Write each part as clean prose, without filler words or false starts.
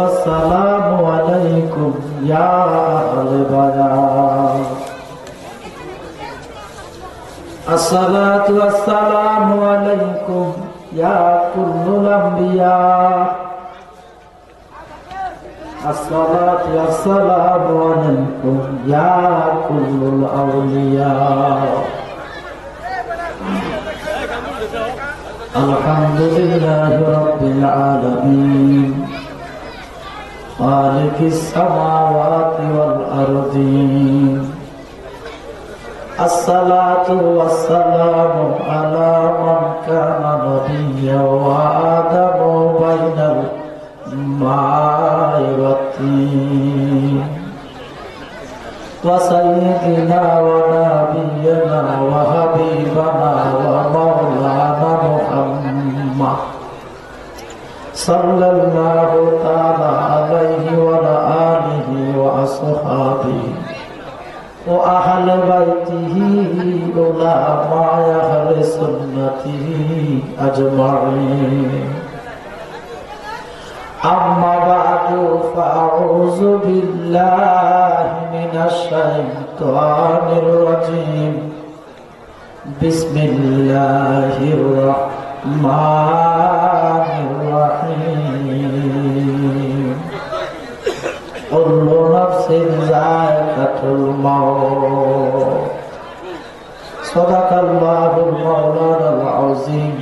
والسلام عليكم يا أهل البيان الصلاة والسلام عليكم يا كل الأنبياء الصلاة والسلام عليكم يا كل الأولياء الحمد لله رب العالمين خالق السماوات والأرضين الصلاة والسلام على من كان نبيا وآدم بين الماء والطين وسيدنا ونبينا وحبيبنا ومولانا محمد صلى الله تعالى عليه وعلى آله وأصحابه وأهل بيته علماء أهل سنته أجمعين أما بعد فأعوذ بالله من الشيطان الرجيم بسم الله الرحمن الرحيم كل نفس ذائقة الموت صدق الله المولانا العظيم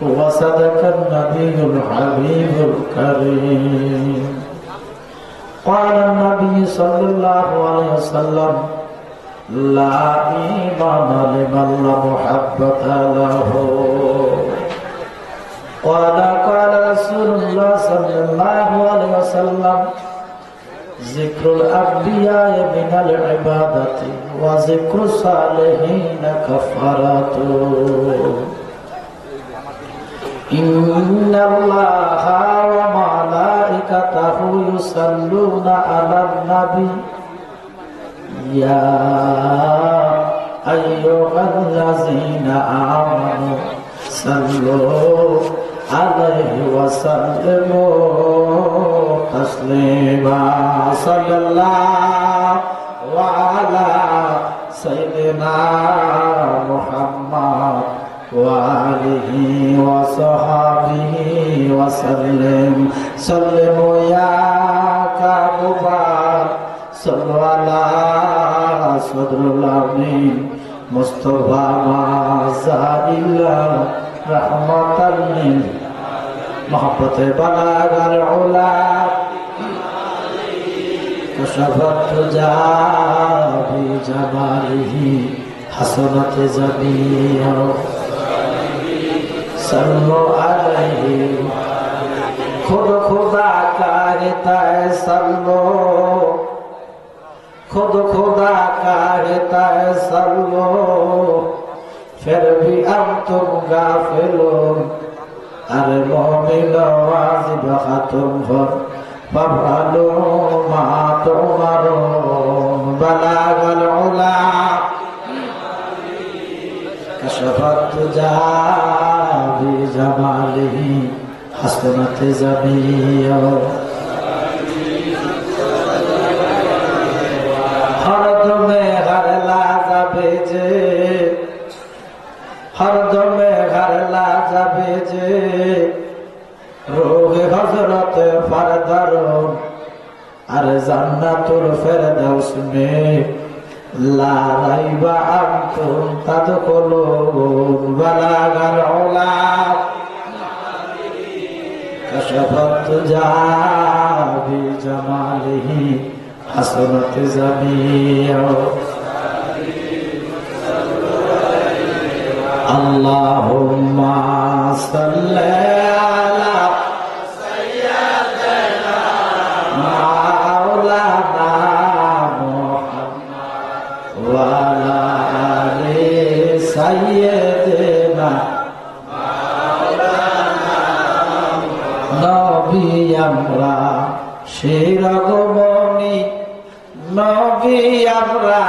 وصدق النبي الحبيب الكريم قال النبي صلى الله عليه وسلم لا إيمان لمن لا محبة له قال رسول الله صلى الله عليه وسلم ذكر الأنبياء من العبادة وذكر الصالحين كفارة إن الله وملائكته يصلون على النبي يا أيها الذين آمنوا صلوا عليه وسلموا تسليما صلى الله على سيدنا محمد وآله وصحبه وسلم سلموا يا كعبا صلوا على صدر الأمين مصطفى مازال رحمة محبة بلاغ العلا كشفت تجا بجماله حسنة زبيه صلوا عليه خود خدا کرتا ہے صلو خود خدا کرتا ہے صلو پھر بھی انتم غافلون ارے مومن واجب ختم پر فافعلوا ما تؤمرون بلغ العلا كشفت تجا بجماله حسنة زبيه हर दमे हर लाजा भेजे हर दमे हर लाजा भेजे रोगे हजरत फरदारों अरे जन्नतुल फिरदौस में ला रैबा अंतुम तदखुलून बलागल उला कशफत तुजा बिजमालिही हसनत ज़मीओ अल्लाहुम्मा सल्ली अला सय्यदना मौलाना मुहम्मद व अला आलि सय्यदना मौलाना नबी আমরা শিরগমনি নবী আমরা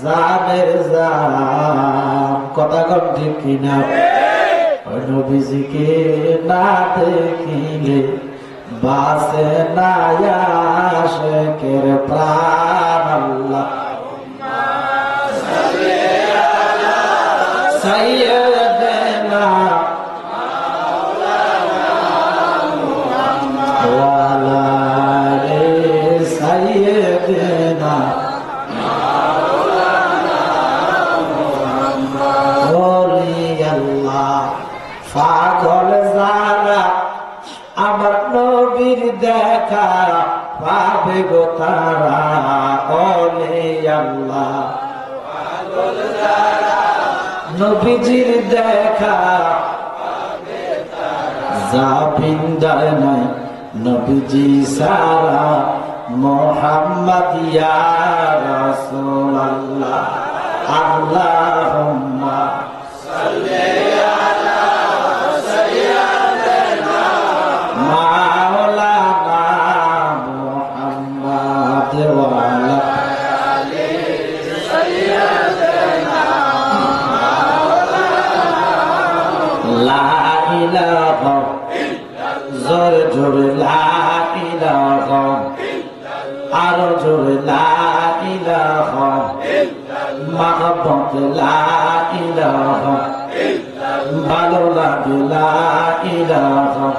জানের জান কথা কম ঠিক কিনা ওই নবীজিকে না দেখিলে বাসে না আশিকের প্রাণ আল্লাহ সাইয়্যিদানা ওয়ালা আলি সাইয়্যিদানা পাগল যারা আমার নবীর দেখা পাবে গো তারা ওলে আল্লাহ পাগল যারা নবীজির দেখা পাবে তারা যাবিন্দার নাই নবীজি সারা মুহাম্মদ ইয়া রাসূলুল্লাহ আল্লাহুম্মা সাল্লি জোরে জোরে লা ইলাহা আরো জোরে লা ইলাহা মাহবুব লা ইলাহা ভালো লাগে লা ইলাহা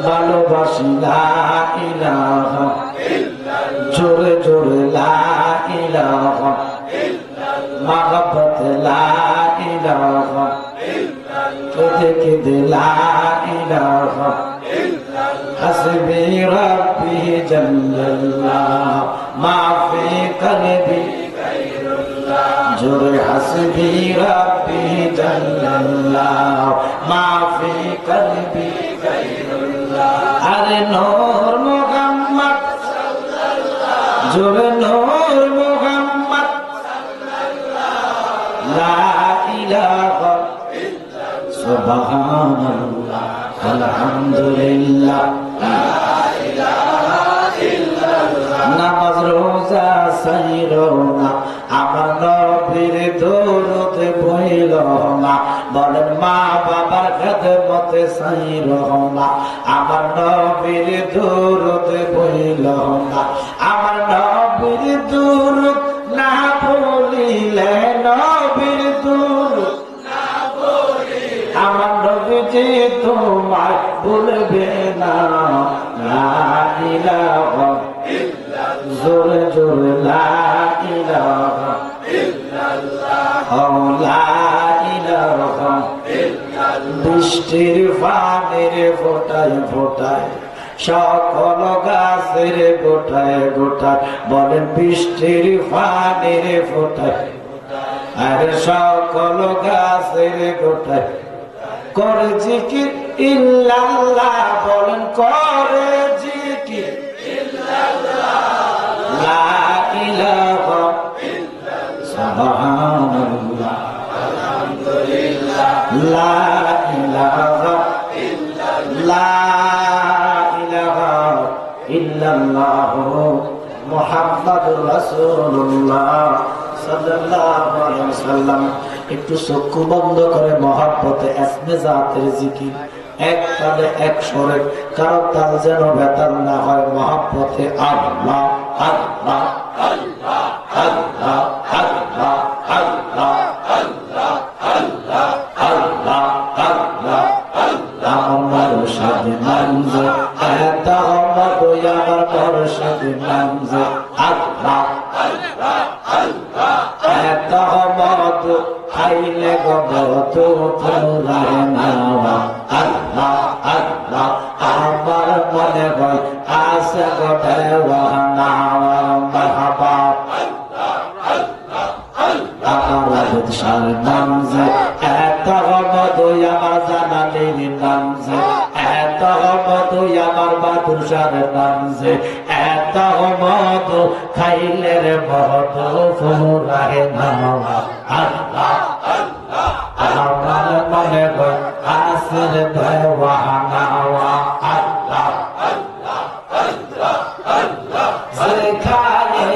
ভালোবাসি লা ইলাহা জোরে জোরে লা ইলাহা মাহবুব লা ইলাহা কেঁদে কেঁদে লা ইলাহা হাসবি রাব্বি জাল্লাল্লাহ মাফি কলবি গায়রুল্লাহ জোরে হাসবি রাব্বি জাল্লাল্লাহ মাফি কলবি গায়রুল্লাহ আরে নূর মুহাম্মদ সাল্লাল্লাহ জোরে নূর মুহাম্মদ সাল্লাল্লাহ লা ইলাহা সুবহানাল্লাহ আলহামদুলিল্লাহ লা ইলাহা ইল্লাল্লাহ নামাজ রোজা সাইরো না আমার নবীর দরুদ বইলো না বলেন মা বাবার খেদমতে সাইরো না আমার নবীর দরুদ বইলো না আমার নবীর দরুদ না বলিলে নবীর দরুদ আমার নবীজি তোমায় ভুলবে না লা ইলাহা ইল্লাল্লাহ জোরে জোরে লা ইলাহা ইল্লাল্লাহ লা ইলাহা ইল্লাল্লাহ বৃষ্টির পানির ফোঁটায় ফোঁটায় সকল গাছের গোটায় গোটায় বলেন বৃষ্টির পানির ফোঁটায় আর সকল গাছের গোটায় করে জিকির ইল্লাল্লাহ বলেন করে জিকির ইল্লাল্লাহ লা ইলাহা ইল্লাল্লাহ সুবহানাল্লাহ আলহামদুলিল্লাহ লা ইলাহা ইল্লাল্লাহ লা ইলাহা ইল্লাল্লাহ মুহাম্মাদুর রাসূলুল্লাহ সাল্লাল্লাহু আলাইহি ওয়াসাল্লাম একটু চক্ষু বন্ধ করে মহব্বতে ইসমে জাতের জিকির এক তালে এক সুরে কারো তাল যেন বেতাল না হয় মহব্বতে আল্লাহ আল্লাহ আল্লাহ আল্লাহ আল্লাহ আল্লাহ আল্লাহ আল্লাহ আল্লাহ আল্লাহ আল্লাহ আমার সাথে নামজে এত মত আমার পরশাদ নামজে আল্লাহ আল্লাহ আল্লাহ এত মত খাইলে গবত ফুরায় না আল্লাহ আল্লাহ আমার মনে হয় আসে গোটে ওয়ানা মারহাবা আল্লাহ আল্লাহ আল্লাহ আমার বুদশার নামজে এত মত আমার জানালির নামজে এত মত আমার বাদুরশার নামজে এত মত খাইলে রে মত ফুরায় না আল্লাহ আল্লাহ আমার মনে হয় আসর দেওয়ানা আল্লাহ আল্লাহ আল্লাহ আল্লাহ যেখানে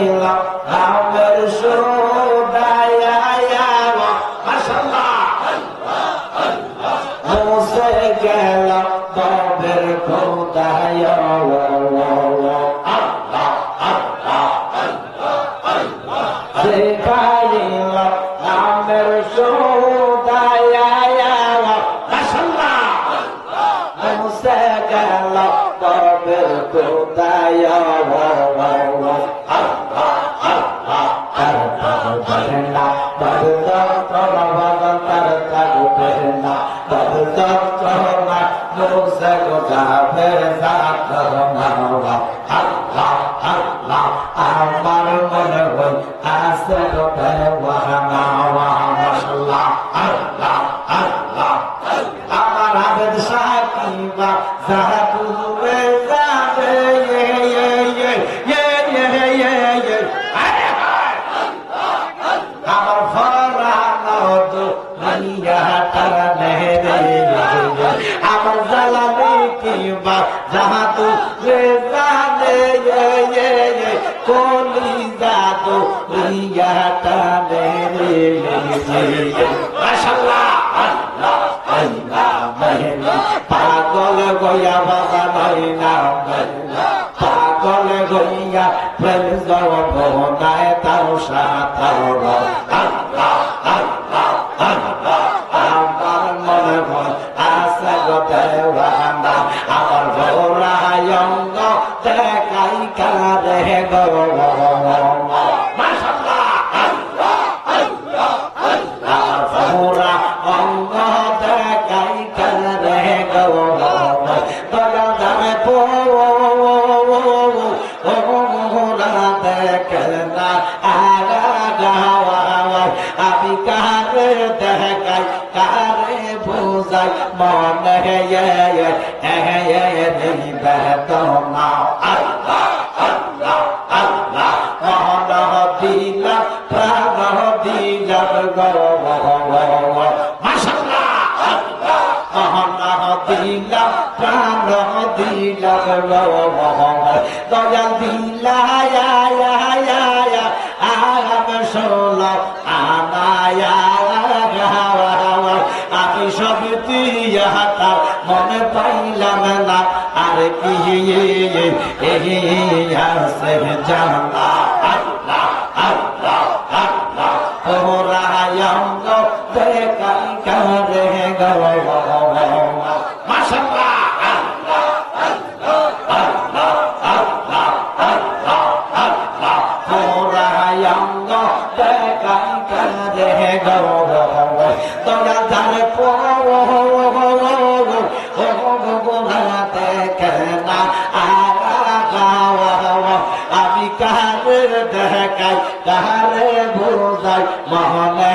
আমার সুদায়া মাশাআল্লাহ আল্লাহ আল্লাহ মুছে গেল তবের খোদায় দেখাইল নামের সৌদায় মুছে গেল কবের খোদায় আমার মনে হয় আসতে আমার আবেদ সাকিবা যাহাতু যাবে আমার ফরানো তো দুনিয়াটার নেহে আমার জালালে কিবা যাহাতু জানে কলিজা তো দুনিয়াটা নেহে মাশাআল্লাহ পাগল গয়া বাবা নাইনা পাগল গইয়া প্রেম জবনায় তার সাথে আমার মনে হয় আসে গো দেওয়ানা আমার ভোরায়ঙ্গ দেখাই কারে গো মাশাআল্লাহ আমার ভোরা অঙ্গ দেখাই কারে গো দয়া দামে পো দেখে না আগা গাওয়া আমি কারে দেখাই কারে বোঝাই মনে বেদনা আল্লাহ আল্লাহ আল্লাহ মহন দিলাম প্রাণ দিলাম গর্ব মাশাআল্লাহ মহন দিলাম প্রাণ দিলাম গর্ব দয়া দিলা আরাম সোলা আনায়া আমি সব দিয়া মনে পাইলাম না আর কি আছে জানা আল্লাহ আল্লাহ আল্লাহ ওরায়ঙ্গ দেখাই কারে গো মাশাআল্লাহ আল্লাহ আল্লাহ আল্লাহ আল্লাহ আল্লাহ ওরায়ঙ্গ দেখাই কারে গো দয়া ধারে পো আমি কারে দেখাই কারে বোঝাই মহনে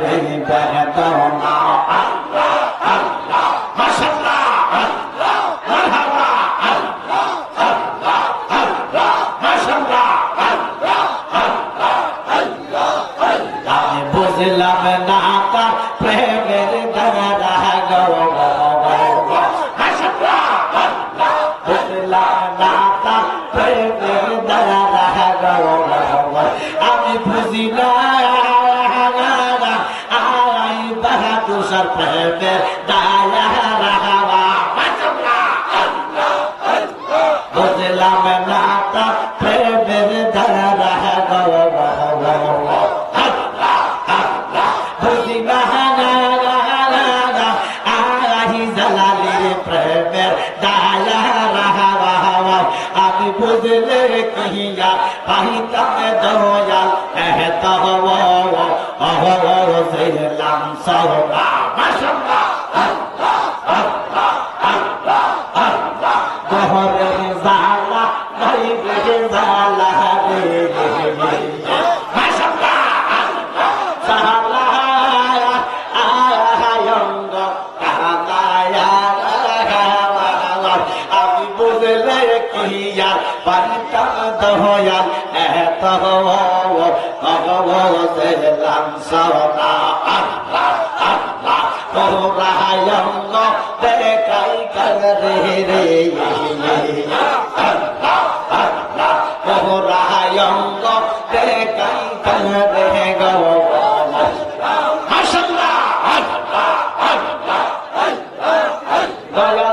বেদনা আল্লাহ আল্লাহ মাশাআল্লাহ আল্লাহ মারহাবা আল্লাহ আল্লাহ আল্লাহ মাশাআল্লাহ আল্লাহ আল্লাহ আল্লাহ আল্লাহ আমি বুঝলাম না তার প্রেমের দানা গো আমি বুঝি না আই বাহাদুর প্রেমের দায়া রাহাবা বুঝলাম না তা প্রেমের দায়া রাহাবা বুঝি না আই জালালির প্রেমের দায়া রাহাবা আমি বুঝলে কহিয়া পাহিতাম দয়াল এত অহলাম সহবা মাশাআল্লাহ আল্লাহ আল্লাহ আল্লাহ আল্লাহ গহরে জালা নাই রে জালা রে মাশাআল্লাহ আল্লাহ জালা আয়ঙ্গ কালায়া আমি বুঝলে কহিয়া পারিতাম দয়াল এত অহলাম সহবা আল্লাহ আল্লাহ ওরায়ঙ্গ দেখাই কারে রে আল্লাহ আল্লাহ ওরায়ঙ্গ দেখাই কারে গো মাশাআল্লাহ আল্লাহ আল্লাহ দয়া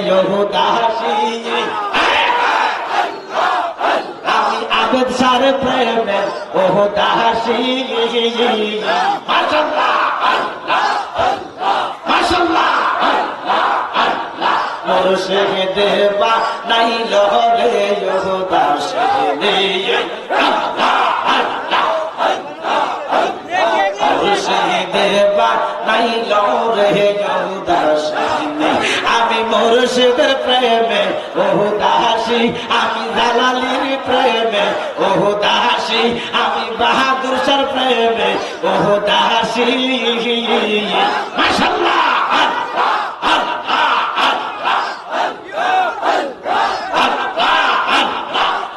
উদাসী আমি আবেদ সার প্রেমে উদাসী মাশাআল্লাহ মাশাআল্লাহ মুর্শিদ বা নাই লহরে উদাসী নাই লরে উদাসী আমি মুর্শিদের প্রেমে উদাসী আমি জালালির প্রেমে উদাসী আমি বাহাদুর শাহর প্রেমে উদাসী মাশাআল্লাহ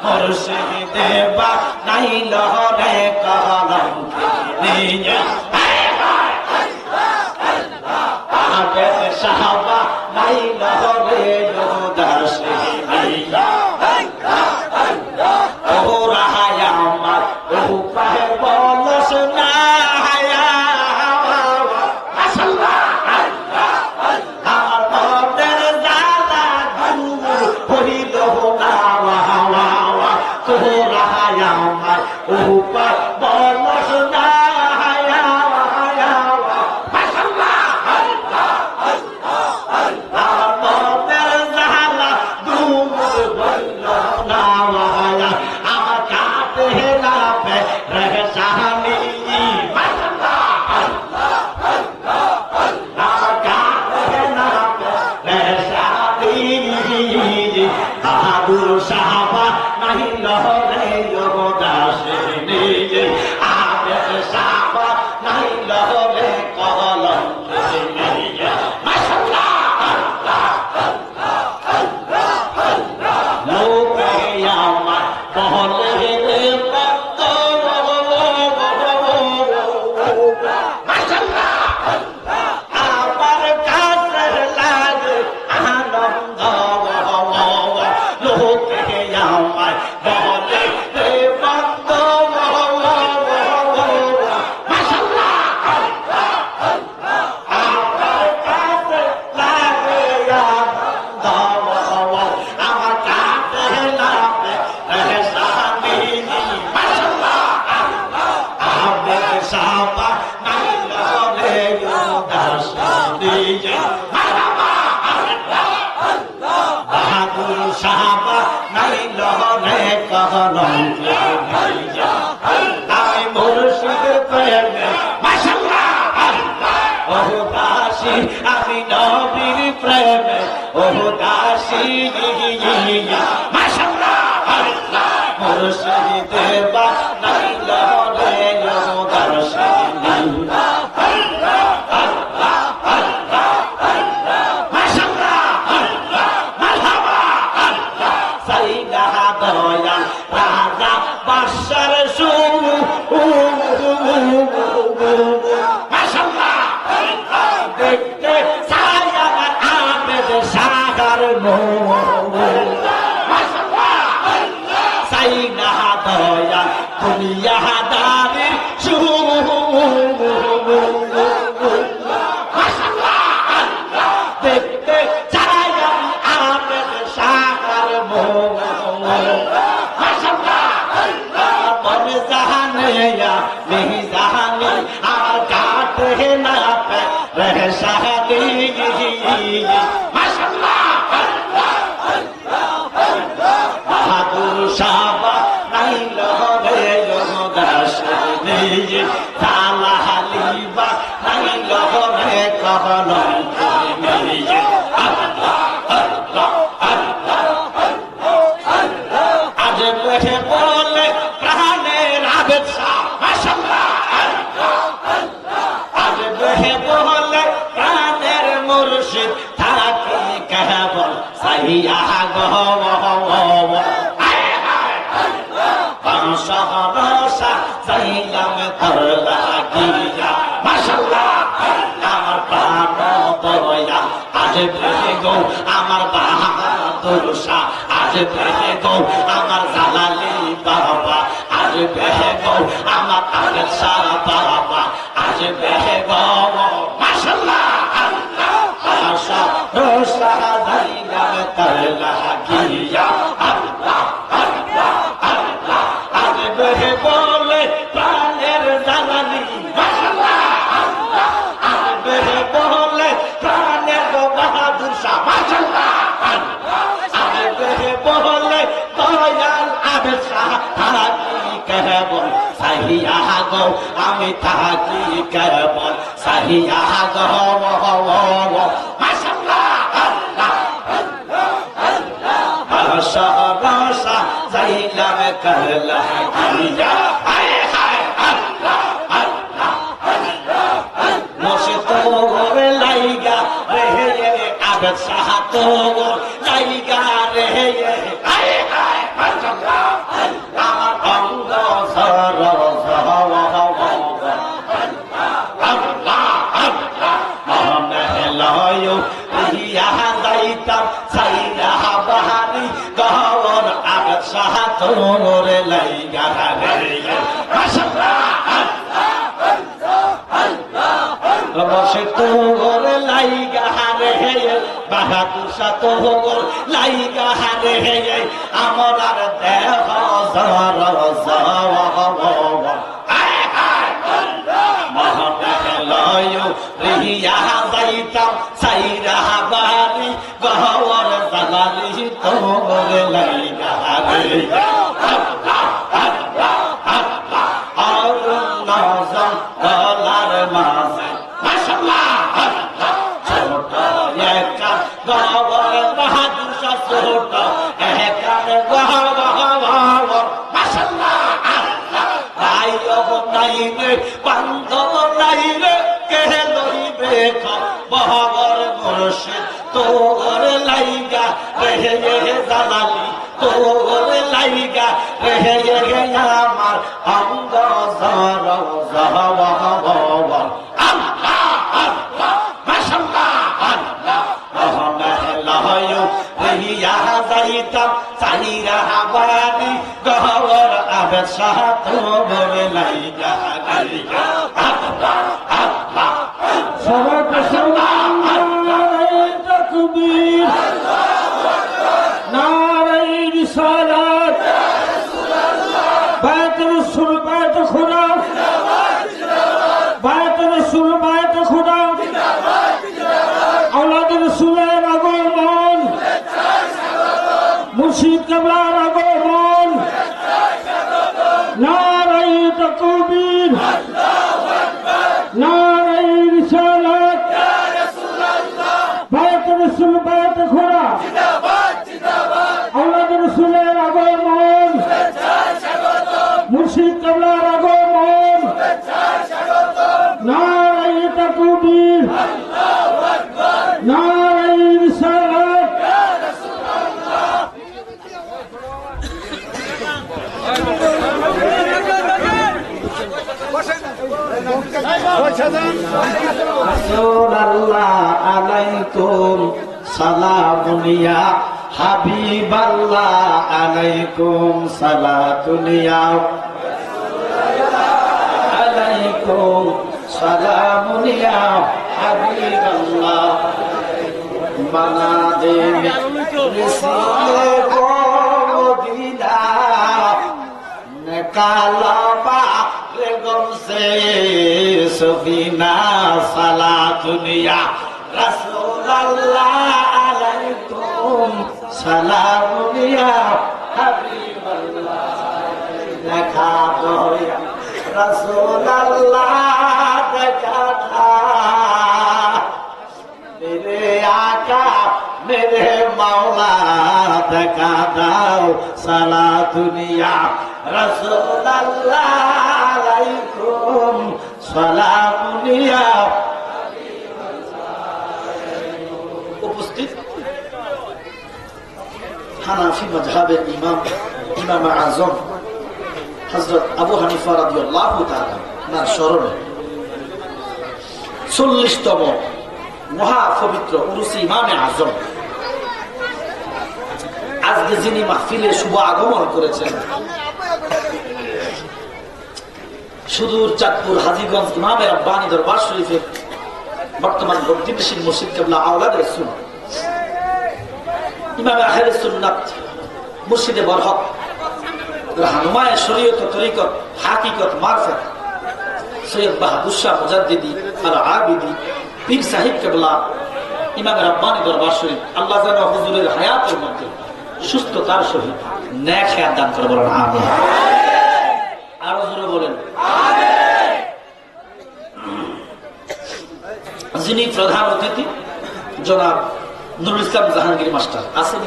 মুর্শিদ বা নাই লরে কলম নিয়ে সাহাবা নাই লহরে উদাসী ও রাহায়া আমার উপায় বলস না আমার মনের জ্বালা দূর হইল না তো রাহায়া আমার উপায় বলস না সাহাবা নাই লহরে উদাসী আবেদ সাহাবা নাই লহরে কলম মাশাআল্লাহ লোকে আমার বলে রে ভক্ত মাশাআল্লাহ আমার কাছে লাগে আনন্দ লোকে আমার বলে রে ভক্ত মাশাআল্লাহ আমার কাছে লাগে আনন্দ আমার কাছে লাগে রেহসানি মাশাআল্লাহ আবেদ সাহাবা নাই লরে উদাসী বাহাদুর সাহাবা নাই লরে কলম আমি মুর্শিদের প্রেমে মাশাআল্লাহ উদাসী আমি নবীর প্রেমে উদাসী মাশাআল্লাহ মুর্শিদের বা নাই লরে উদাসী রাজা বাদশার মাশাআল্লাহ দেখতে চাই আমার আবেদ সাহার মাশাআল্লাহ চাই না দয়া দুনিয়া দারি মাশাআল্লাহ দেখতে চাই আমি আবেদ সাহার মিজানি আমার কাটে না রেহসানি মাশাআল্লাহ বাহাদুর সাহাবা নাই লরে উদাসী জালালিবা নাই লরে কলম আজ পেটে বলে প্রাণের আবেদ আজ বেহে বলে প্রাণের মুর্শিদ থাকি কেবল সাইয়া গহরসা চাইলাম তোর লাগিয়া মাশাআল্লাহ আমার প্রাণ দয়া আজ বেহে গো আমার বাহাদুর শাহ আজ বেহে গো আমার জালালি বাবা আজ বেহে গো আমার আবেদ শাহ বাবা আজ বেহে গো মাশাআল্লাহ রোশা দাইলা গো আমি তাকি কেমন সাহিয়া গো মাশাআল্লাহ সহসা যাইলাম করলা কিয়া হায় হায় আল্লাহ আল্লাহ মসজিদ গোরে লাইগা রে আবে সাহাত লাইগা রে হায় হায় আল্লাহ আমার অঙ্গ সর তোরে লাইগা রে বসে তোর লাইগা রে বাহাদুর তোর লাইগা রে আমার আর দেহ জর রিয়া যাইতাম সাইরা বাড়ি গহর জালালি তোর লাইগা রে বান্ধব নাই রে কে লইবে বহর মুর্শিদ তোর লাইগা রে জালালি তোর লাইগা রে আমার অঙ্গ জর যাইতাম চাইরা বাড়ি গহর আবে সাতর লাইগা তাকবীর নারায়ে রিসালাত বায়াত রাসূল বায়াত খুদা বায়াত রাসূল বায়াত খুদা আওলাদ রাসূলের আগমন মুর্শিদ কেবলার আগমন নারায়ে তাকবীর নারায়ে রিসালাত বায়াত রাসূল বায়াত খুদা আওলাদ রাসূলের আগমন মুর্শিদ কেবলার আগমন নারায়ে তাকবীর নারায়ে রিসালাত রাসূলুল্লাহ আলাইকুম সালামুনিয়া হাবিবাল্লাহ আলাইকুম সালাতুনিয়া আলাইকুম সালামুনিয়া হাবিবাল্লাহ বানাদে রিসিলে গোদিনা কালাবা গমসে সফিনা সালাতুনিয়া রাসূলুল্লাহ আলাইকুম সালামুনিয়া হাবিবাল্লাহ দেখা দয়া রাসূলুল্লাহ দেখা মেরে আকা মেরে মাওলা দেখা দাও সালা দুনিয়া রাসূলুল্লাহ আলাইকুম সালামুনিয়া উপস্থিত হানাফি মাযহাবের ইমাম আযম হযরত আবু হানিফা রাদিয়াল্লাহু তাআলা তার স্মরণে 40তম মহা পবিত্র উরুসে ইমামে আযম আজকে যিনি মাহফিলে শুভ আগমন করেছেন সুদূর চাঁদপুর হাজীগঞ্জ ইমামে রব্বানী দরবার শরীফের বর্তমান গদ্দিবেশীর মুর্শিদ কেবলা আওলাদ রাসূল ইমামে আহলে সুন্নাত মুর্শিদে বরহক রাহনুমায়ে শরীয়ত তরিকত হাকিকত মারফত সৈয়দ বাহাদুর শাহ মুজাদ্দিদি আল আবিদি পীর সাহিব কেবলা ইমাম রব্বানী দরবার শরীফ আল্লাহ যেন হুজুরের হায়াতের মধ্যে সুস্থতার সহিত নেক হায়াত দান করে বলেন আমিন। আরো জোরে বলেন আমিন। যিনি প্রধান অতিথি জনাব নুরুল ইসলাম জাহাঙ্গীর মাস্টার আছেন,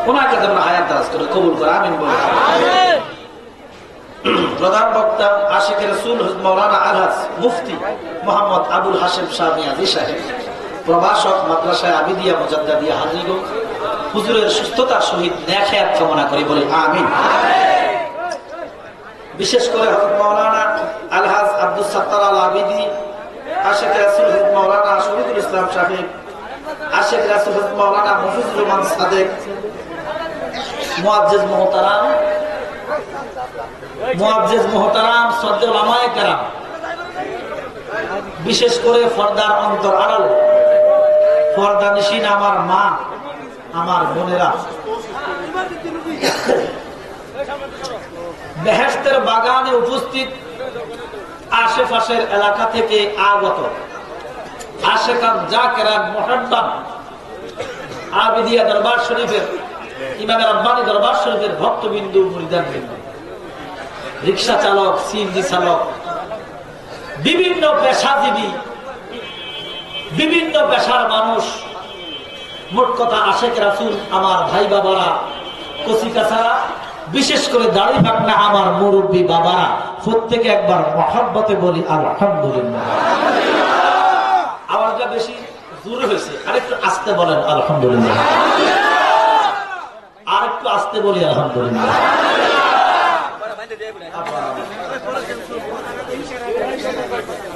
ওনাকে যেন হায়াত দারাজ করে কবুল করে আমিন বলে। প্রধান বক্তা আশিক রাসূল মাওলানা আলহাজ মুফতি মোহাম্মদ আবুল হাশেম শাহ মিয়াজি সাহেব, প্রভাষক মাদ্রাসায় আবিদিয়া মুজাদ্দাদিয়া হাজীগঞ্জ, হুজুরের সুস্থতার সহিত নেক হায়াত কামনা করি বলে আমিন। বিশেষ করে হযরত মাওলানা আলহাজ আব্দুল সাত্তার আল আবিদি, আশিক রাসূল মাওলানা শহীদুল ইসলাম সাহেব, আশিক রাসূল মাওলানা মুফিজুর রহমান সাদেক, মুআজ্জিজ মুহতারাম শ্রদ্ধেয় উলামায়ে কেরাম, বিশেষ করে পর্দার অন্তর আড়াল পর্দানিশীন আমার মা, আমার বোনেরা, বেহেশতের বাগানে উপস্থিত আশেপাশের এলাকা থেকে আগত আশেকান জাকেরান মুহাব্বান আবিদিয়া দরবার শরীফের ইমাম রাব্বানী দরবার শরীফের ভক্তবিন্দু মুরিদানবৃন্দ, রিকশা চালক, সিএনজি চালক, বিভিন্ন পেশাজীবী, বিভিন্ন পেশার মানুষ, মোট কথা আশিক রাসূল আমার ভাই বাবারা, কচি কাছারা, বিশেষ করে দাড়ি পাকনা আমার মুরব্বী বাবারা, প্রত্যেকে একবার মহব্বতে বলি আলহামদুলিল্লাহ। আওয়াজটা বেশি জোরে হয়েছে, আরেকটু আস্তে বলেন আলহামদুলিল্লাহ, আরেকটু আস্তে বলি আলহামদুলিল্লাহ।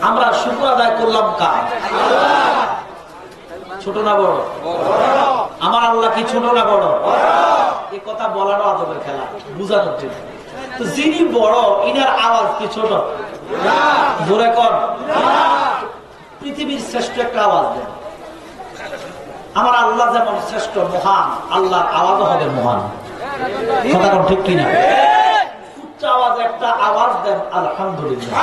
আমরা শুকর আদায় করলাম কার? ছোট না বড়? আমার আল্লাহ কি ছোট না বড়? এই কথা বলানো আদবের খেলা, বুঝানোর জন্য। তো যিনি বড়, ইনার আওয়াজ কি ছোট? জোরে কর। পৃথিবীর শ্রেষ্ঠ একটা আওয়াজ দেন। আমার আল্লাহ যেমন শ্রেষ্ঠ, মহান, আল্লাহর আওয়াজও হবে মহান। কথা ঠিক কিনা? উচ্চ আওয়াজ একটা আওয়াজ দেন আলহামদুলিল্লাহ।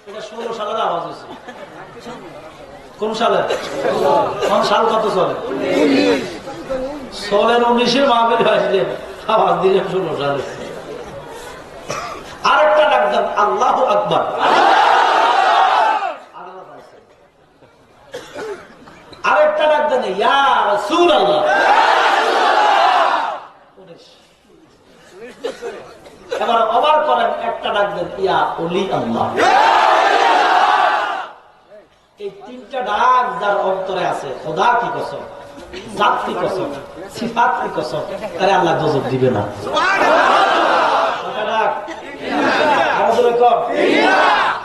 এটা 16 সালের আওয়াজ হয়েছে। কোন সালে? কোন সাল কত চলে? 19 মাহফিল হয়েছিলেন, আওয়াজ দিলেন 16 সালে। আরেকটা ডাক দেন আল্লাহু আকবার। আরেকটা ডাক দেন ইয়া রাসূলুল্লাহ। এবার আবার করেন, একটা ডাক দেন ইয়া ওলি আল্লাহ। এই তিনটা ডাক যার অন্তরে আছে, খোদা কি কসম, জাত কি কসম, সিফাত কি কসম, তারে আল্লাহ গজব দিবে না।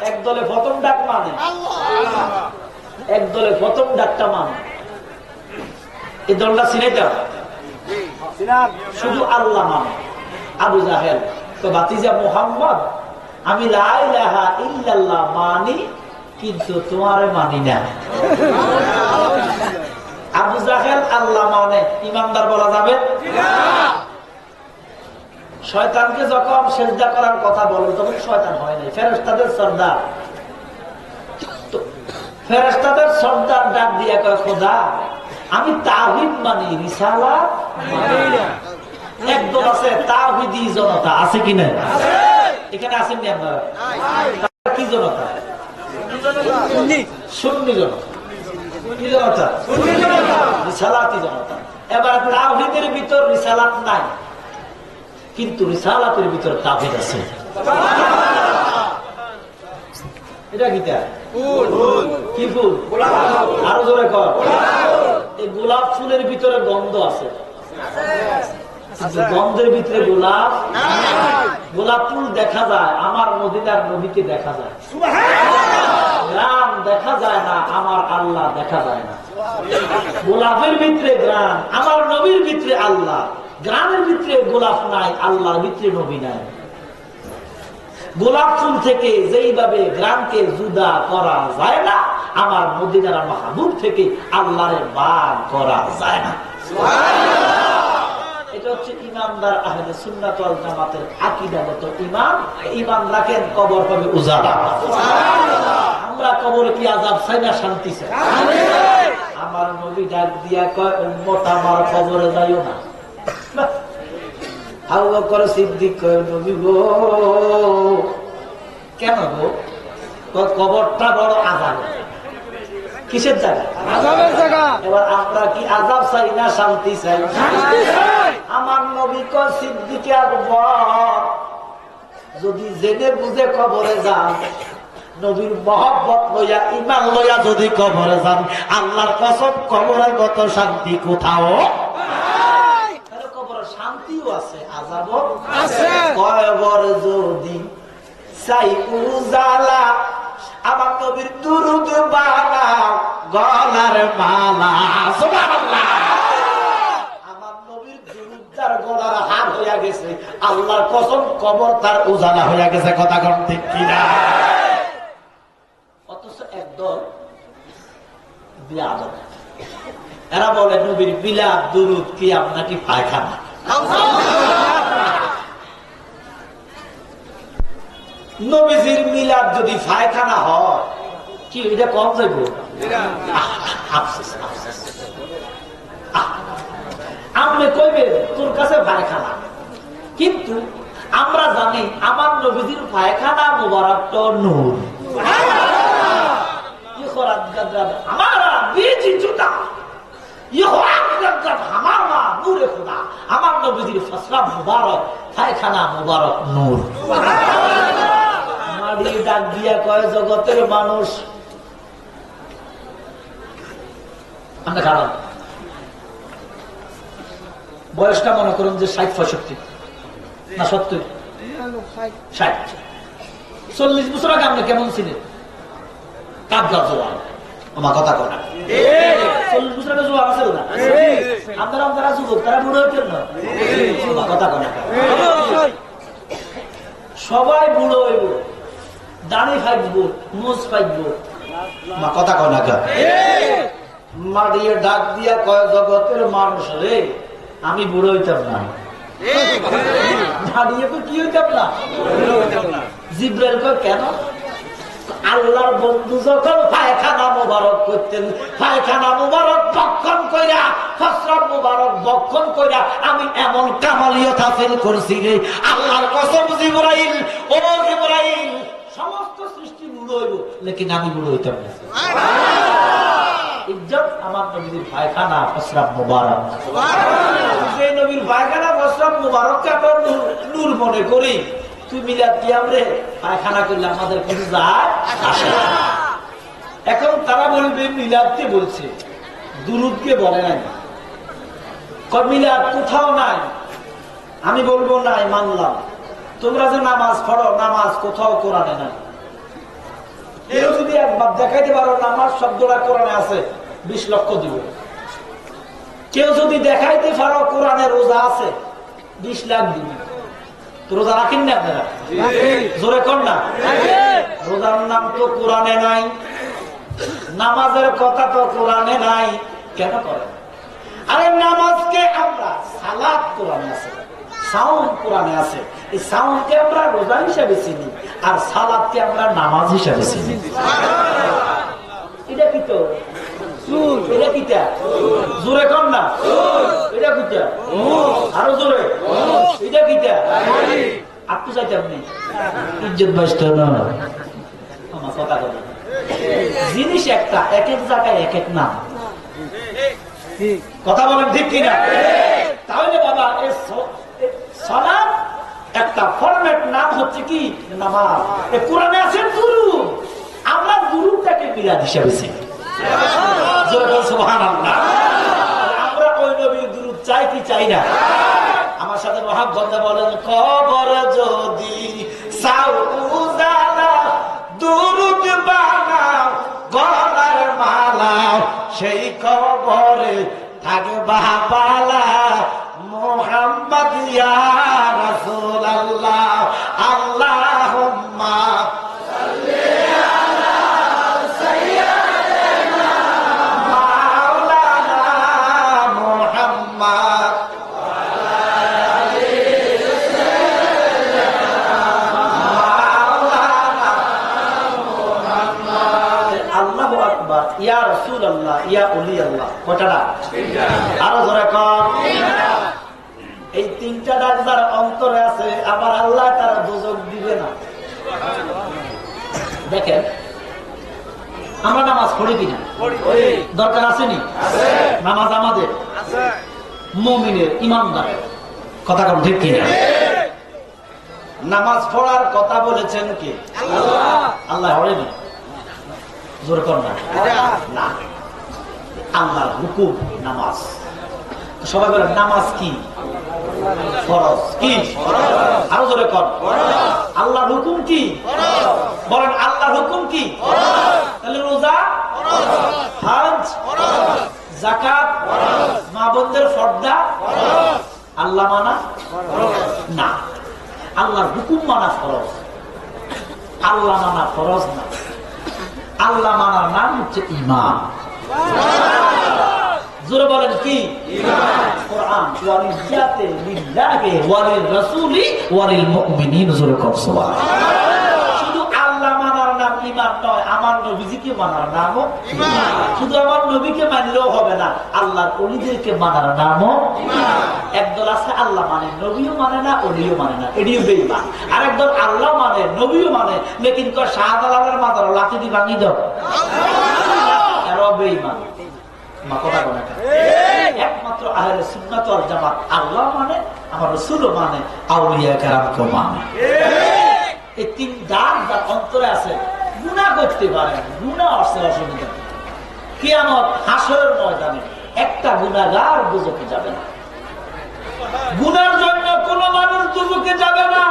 একদলে প্রথম ডাক মানে, একদলে প্রথম ডাকটা মানে, এই দলটা চিনাইতে শুধু আল্লাহ মানে। আবু জাহেল তো বাতিজা মুহাম্মদ, আমি লা ইলাহা ইল্লাল্লাহ মানি, কিন্তু তোমারে মানি না। আবু জাহেল আল্লাহ মানে, ইমানদার বলা যাবে? শয়তানকে যখন সেজদা করার কথা বলো, তখন শয়তান হয় নাই, ফেরেশতাদের সর্দার। ফেরেশতাদের সর্দার ডাক দিয়ে কয়, খোদা আমি তাওহীদ মানি, রিসালাত মানি না। একদল আছে তাওহীদি জনতা, আছে কিনা? এখানে আছেন নি আপনারা? কি জনতা? সুন্নি জনতা। কি জনতা? রিসালাতি জনতা। এবার তাওহীদের ভিতর রিসালাত নাই, কিন্তু রিসালাতের ভিতর তাওহীদ আছে। এটা কিটা? কি ফুল? আরো জোরে কর। এই গোলাপ ফুলের ভিতরে গন্ধ আছে, গন্ধের ভিতরে গোলাপ। গোলাপ ফুল দেখা যায়, আমার মদিনার নবীকে দেখা যায়। গ্রাম দেখা যায় না, আমার আল্লাহ দেখা যায় না। গোলাপের ভিতরে গ্রাম, আমার নবীর ভিতরে আল্লাহ। গ্রামের ভিতরে গোলাপ নাই, আল্লাহর ভিতরে নবী নাই। গোলাপ ফুল থেকে যেইভাবে গ্রামকে জুদা করা যায় না, আমার মদিনার মাহবুব থেকে আল্লাহর বার করা যায় না। এটা হচ্ছে ইমানদার আহলে সুন্নাত ওয়াল জামাতের আকীদাগত ঈমান। ঈমান রাখেন, কবর হবে উজালা। আমরা কবরে কি আযাব চাই না শান্তি চাই? আমার নবী ডাক দিয়া কয়, উম্মত আমার কবরে যাইও না। আবু বকর সিদ্দিক কয়, নবী গো, কেন গো? কবরটা বড় আযাব। কিসের জায়গা? আযাবের জায়গা। এবার আমরা কি আযাব চাই না শান্তি চাই? আমার নবী কয় সিদ্দিকে আকবর যদি জেনে বুঝে কবরে যান, নবীর মহব্বত লইয়া ঈমান লইয়া যদি কবরে যান, আল্লাহর কসম কবরের মত শান্তি কোথাও নাই। কবরের শান্তিও আছে, আযাবও আছে। কবর যদি চাই উজালা, আমার নবীর দুরূদ বানাও গলার মালা। সুবহানাল্লাহ। আমার নবীর দুরূদ তার গলার হার হইয়া গেছে, আল্লাহর কসম কবর তার উজালা হইয়া গেছে। কথা কোন ঠিক কিনা? অথচ একদল বিয়াদব, এরা বলে নবীর বিলাপ দুরূদ কি আপনাকে পায়খানা। নবীজির মিলাদ যদি পায়খানা হয় কি এটা কম যাইব? আপনি কইবেন তোর কাছে পায়খানা, কিন্তু আমরা জানি আমার নবীজির পায়খানা মুবারকটা নূর। আমার নবীজির ফসলা মুবারক, পায়খানা মুবারক নূর। মাড়ি ডাক দিয়া কয় জগতের মানুষ, আমরা খারাপ বয়সটা মনে করুন যে 60-65 না 70, 60, 40 বছর আগে আপনি কেমন ছিলেন? কাবলা জোয়ান। আমার কথা কয় না, 40 বছর আগে জোয়ান আছে না? আপনারা যারা যুবক তারা বুড়ো হইতেন না? আমার কথা কয় না, সবাই বুড়ো হইব, দাড়ি ফাইব, মোজ ফাইব। আমার কথা কয় না, মাড়িয়ে ডাক দিয়া কয় জগতের মানুষ রে, আমি বুড়ো হইতাম না। দাঁড়িয়ে তো কি হইতাম না? জিব্রাইল কয় কেন? আল্লাহর বন্ধু যখন পায়খানা মোবারক করতেন, পায়খানা মোবারক বক্ষণ কইরা, ফসরাত মোবারক বক্ষণ কইরা আমি এমন কামালিয়ত হাসিল করছি রে, আল্লাহর কসম জিবরাইল, ও জিবরাইল, সমস্ত সৃষ্টি বুড়ো হইব, লেকিন আমি বুড়ো হইতাম না। ইজ্জত আমার নবীর পায়খানা ফসরাত মোবারক। যে নবীর পায়খানা ফসরাত মোবারককে আমরা নূর মনে করি, তুই মিলাদ কি আমরে পায়খানা করলে আমাদের কিছু যায় আসে না। এখন তারা বলবে মিলাদকে বলছে, দুরূদকে বলে নাই। মিলাদ কোথাও নাই, আমি বলবো নাই, মানলাম। তোমরা যে নামাজ পড়ো, নামাজ কোথাও কোরআনে নাই। কেউ যদি একবার দেখাইতে পারো নামাজ শব্দটা কোরআনে আছে, 20 লক্ষ দিব। কেউ যদি দেখাইতে পারো কোরআনে রোজা আছে, 20 লাখ দিব। রোজা রাখেন না আপনারা? জোরে কর না। রোজার নাম তো কোরআনে নাই, নামাজের কথা তো কোরআনে নাই, কেন করেন? আরে নামাজকে আমরা সালাত কোরআনে আছে, সাউন্ড কোরআনে আছে, এই সাউন্ডকে আমরা রোজা হিসাবে চিনি, আর সালাতকে আমরা নামাজ হিসাবে চিনি। এটা কি তো? এটা কিটা? জোরে কর না। এটা কিটা? আরো জোরে। এটা কিটা? আপনি চাইতে আপনি ইজ্জত বাঁচতে না, আমার কথা বলে। জিনিস একটা, এক এক জায়গায় এক এক নাম। কথা বলেন ঠিক কিনা? তাহলে বাবা সালাত একটা ফরম্যাট, নাম হচ্ছে কি নামাজ। কোরআনে আছে দুরূদ, আমরা দুরূদটাকে মিলাদ হিসাবে চিনি। সুবহানাল্লাহ। আমরা ওই নবীর দুরূদ চাই কি চাই না? আমার সাথে মহাব্বতে বলেন, কবর যদি চাও উজালা, দুরূদ বানাও গলার মালা, সেই কবরে থাকবা বালা, মুহাম্মদ ইয়া রাসূলুল্লাহ, আল্লাহুম্মা সাল্লি আলা সাইয়্যিদিনা মাওলানা মুহাম্মদ ওয়া আলা আলি সাইয়্যিদিনা মাওলানা মুহাম্মদ। আল্লাহু আকবার, ইয়া রাসূলুল্লাহ, ইয়া ওলি আল্লাহ। কয়টা? আরো জোরে কর। এই 3টা ডাক যার অন্তরে আছে, আমার আল্লাহ তারা দোজখ দিবে না। দেখেন আমরা নামাজ পড়ি কিনা? দরকার আসেনি? নামাজ আমাদের মুমিনের, ইমানদারের কথা কোন ঠিক কিনা? নামাজ পড়ার কথা বলেছেন কে? আল্লাহ পড়েনি? জোরে কর না। আল্লাহর হুকুম নামাজ। সবাই বলেন নামাজ কি? ফরজ। কি? আরো জোরে কর। আল্লাহর হুকুম কি? বলেন আল্লাহর হুকুম কি? তাহলে রোজা, হজ, যাকাত, মা বোনদের পর্দা, আল্লাহ মানা না। আল্লাহর হুকুম মানা ফরজ, আল্লাহ মানা ফরজ না। আল্লাহ মানার নাম হচ্ছে ঈমান। জোরে বলেন কি? কোরআন ওয়ালিল্লাহি লিল্লাহি ওয়ালির রাসূলি ওয়ালিল মুমিনিন। জোরে কর সুবহানাল্লাহ। শুধু আল্লাহ মানার নাম ঈমান নয়, আমার নবীজিকে মানার নামও ঈমান। শুধু আমার নবীকে মানলেও হবে না, আল্লাহর ওলিদেরকে মানার নামও ঈমান। একদল আছে আল্লাহ মানে, নবীও মানে না, ওলিও মানে না, এটিও বেঈমান। আর একদল আল্লাহ মানে, নবীও মানে, লেকিন কয় শাহজালালের মাথার লাঠি দিয়ে ভাঙি দাও, এরাও বেঈমান। একমাত্র আহলে সুন্নাত ওয়াল জামাত আল্লাহ মানে, আমার রাসূলও মানে, আউলিয়া কেরামকে মানে। এই তিন দাগ যার অন্তরে আছে, গুনাহ করতে পারে, গুনাহ আসছে অসুবিধা। কিয়ামত হাসরের ময়দানে একটা গুনাহগার দুজকে যাবে না। গুনার জন্য কোন মানুষ দুজকে যাবে না।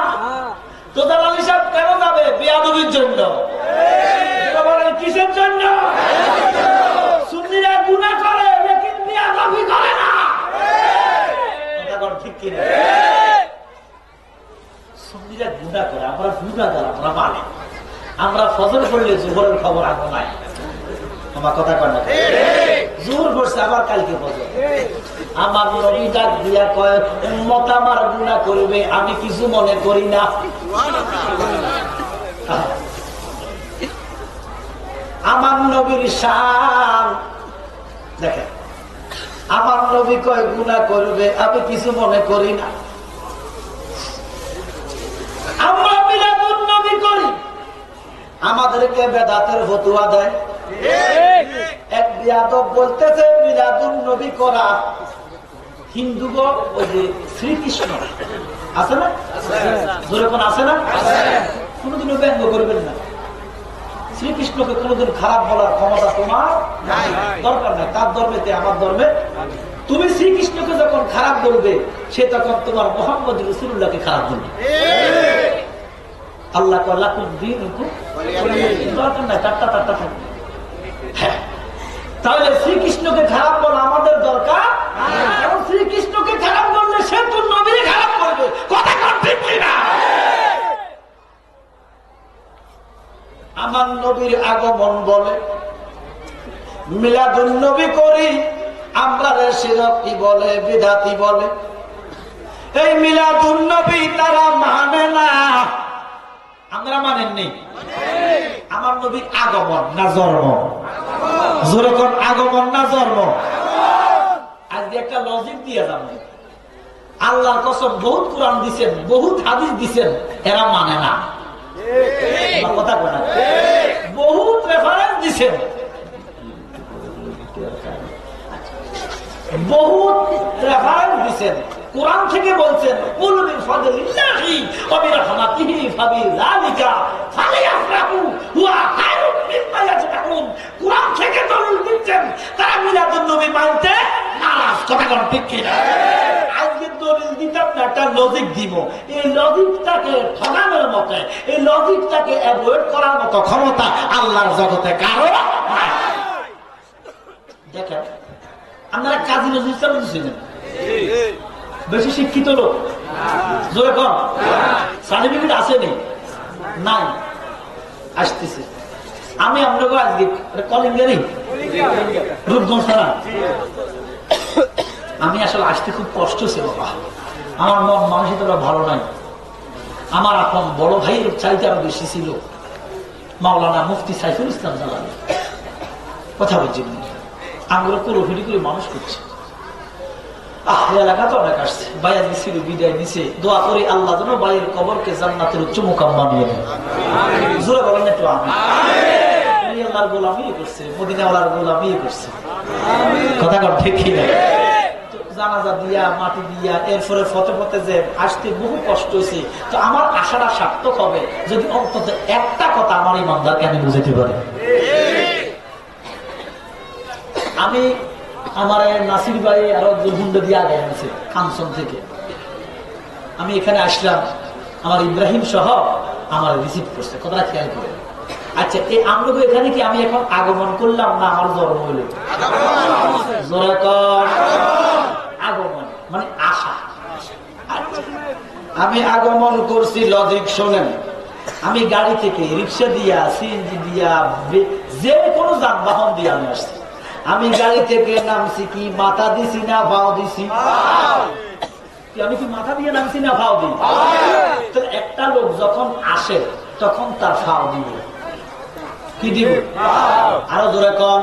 তো দালাল হিসাব কেন যাবে? বেয়াদবির জন্য। কিসের জন্য? সুন্নিরা গুনাহ করে, লেকিন বেয়াদবি করে না। ঠিক কিনা? সুন্নিরা গুনাহ করে, আমরা গুনাহগার, আমরা মানে। আমরা ফজর পড়লে জোহরের খবর আগে নাই। আমার কথা কয় না? জোহর পড়ছে আবার কালকে ফজর। আমার নবী ডাক দিয়া কয়, উম্মত আমার গুনাহ করবে, আমি কিছু মনে করি না। আমার নবীর শান দেখেন, আমার নবী কয় গুনাহ করবে, আমি কিছু মনে করি না। আমরা মিলাদুন নবী করি, আমাদেরকে বেদাতের ফতোয়া দেয়। এক বিয়াদব বলতেছে মিলাদুন নবী করা হিন্দুগণ, ওই যে শ্রীকৃষ্ণ আছে না, যেরকম আছে না, কোনদিনও ব্যঙ্গ করবেন না। শ্রীকৃষ্ণকে কোনদিন খারাপ বলার ক্ষমতা তোমার দরকার নাই। তার ধর্মেতে আমার ধর্মে। তুমি শ্রীকৃষ্ণকে যখন খারাপ বলবে, সে তখন তোমার মুহাম্মদ রাসূলুল্লাহকে খারাপ বলবে। আল্লাহ লাকুম দীনুকুম দরকার নাই, টাট্টা থাকবে। তাহলে শ্রীকৃষ্ণকে খারাপ বলা আমাদের দরকার। কারণ শ্রীকৃষ্ণকে খারাপ বললে সে তোর নবীকে খারাপ করবে। কথা ঠিক কিনা? আমার নবীর আগমন বলে মিলাদুন নবী করি, আমরা শিরকি বলে, বিদাতি বলে। এই মিলাদুন নবী তারা মানে না, আমরা মানেননি। আমার নবীর আগমন না জন্ম? জোরে কোন আগমন না জন্ম? আজকে একটা লজিক দিয়ে যাবেন। আল্লাহর কসম, বহুত কোরআন দিচ্ছেন, বহুত হাদিস দিচ্ছেন, এরা মানে না। কথা বলে বহুত রেফারেন্স দিচ্ছেন, বহুত রেফারেন্স দিচ্ছেন। কোরআন থেকে বলছেন কুল মিন ফাদলিল্লাহি ওয়া বিরহমাতিহি ফাবিযালিকা ফালিয়াফরাহু হুয়া খায়রুম মিম্মা ইয়াজমাউন। কোরআন থেকে দলিল দিচ্ছেন তারা মিলাদুন নবী মানতে নারাজ। কথা কোন ঠিক কিনা? আজকে দলিল দিতাম না, একটা লজিক দিব। এই লজিকটাকে ঠকানোর মতো, এই লজিকটাকে অ্যাভয়েড করার মতো ক্ষমতা আল্লাহর জগতে কারো নাই। দেখেন, আপনারা কাজী নজরুল ইসলাম ছিলেন বেশি শিক্ষিত লোক, জোরে কম সার্টিফিকেট আসেনি, নাই, আসতেছে। আমি আপনাকে আজকে কলিঙ্গারি রূপগঞ্জ থানা, আমি আসলে আসতে খুব কষ্ট হচ্ছে বাবা। আমার মন মানসিকতা ভালো নাই। আমার এখন বড় ভাইয়ের চাইতে আরো বেশি ছিল মাওলানা মুফতি সাইফুল ইসলাম জালালী। কথা বলছি, আমরা কুরোফিটি করে মানুষ করছি। এলাকা তো অনেক আসছে, বাইয়া দিছিল, বিদায় দিছে। দোয়া করি আল্লাহ যেন বাইয়ের কবরকে জান্নাতের উচ্চ মুকাম বানিয়ে দেন। জোরে বলেন একটু আমিন। আল্লাহর গোলামি করছে, মদিনাওয়ালার গোলামি করছে। কথা কর ঠিক কি না? জানাজা দিয়া মাটি দিয়া এরপরে ফতে ফতে যে আসতে বহু কষ্ট হয়েছে। তো আমার আশাটা সার্থক হবে যদি অন্তত একটা কথা আমার ইমানদারকে আমি বুঝাতে পারি। আমি আমার নাসির ভাই আরো হুন্ড দিয়ে আগে আনছে কাঞ্চন থেকে। আমি এখানে আসলাম, আমার ইব্রাহিম সহ আমার রিসিভ করছে। কথাটা খেয়াল করে। আচ্ছা, এই আমলুক এখানে কি আমি এখন আগমন করলাম না আমার জন্ম হইল? আগমন মানে আশা। আমি আগমন করছি, লজিক শোনেন। আমি গাড়ি থেকে রিক্সা দিয়া সিএনজি দিয়া যে কোনো যানবাহন দিয়ে আমি আসছি। আমি গাড়ি থেকে নামছি কি মাথা দিছি না ভাও দিছি? আমি কি মাথা দিয়ে নামছি না ভাও দিই? তো একটা লোক যখন আসে তখন তার ভাও দিব, কি দিব? আরো জোরে কন।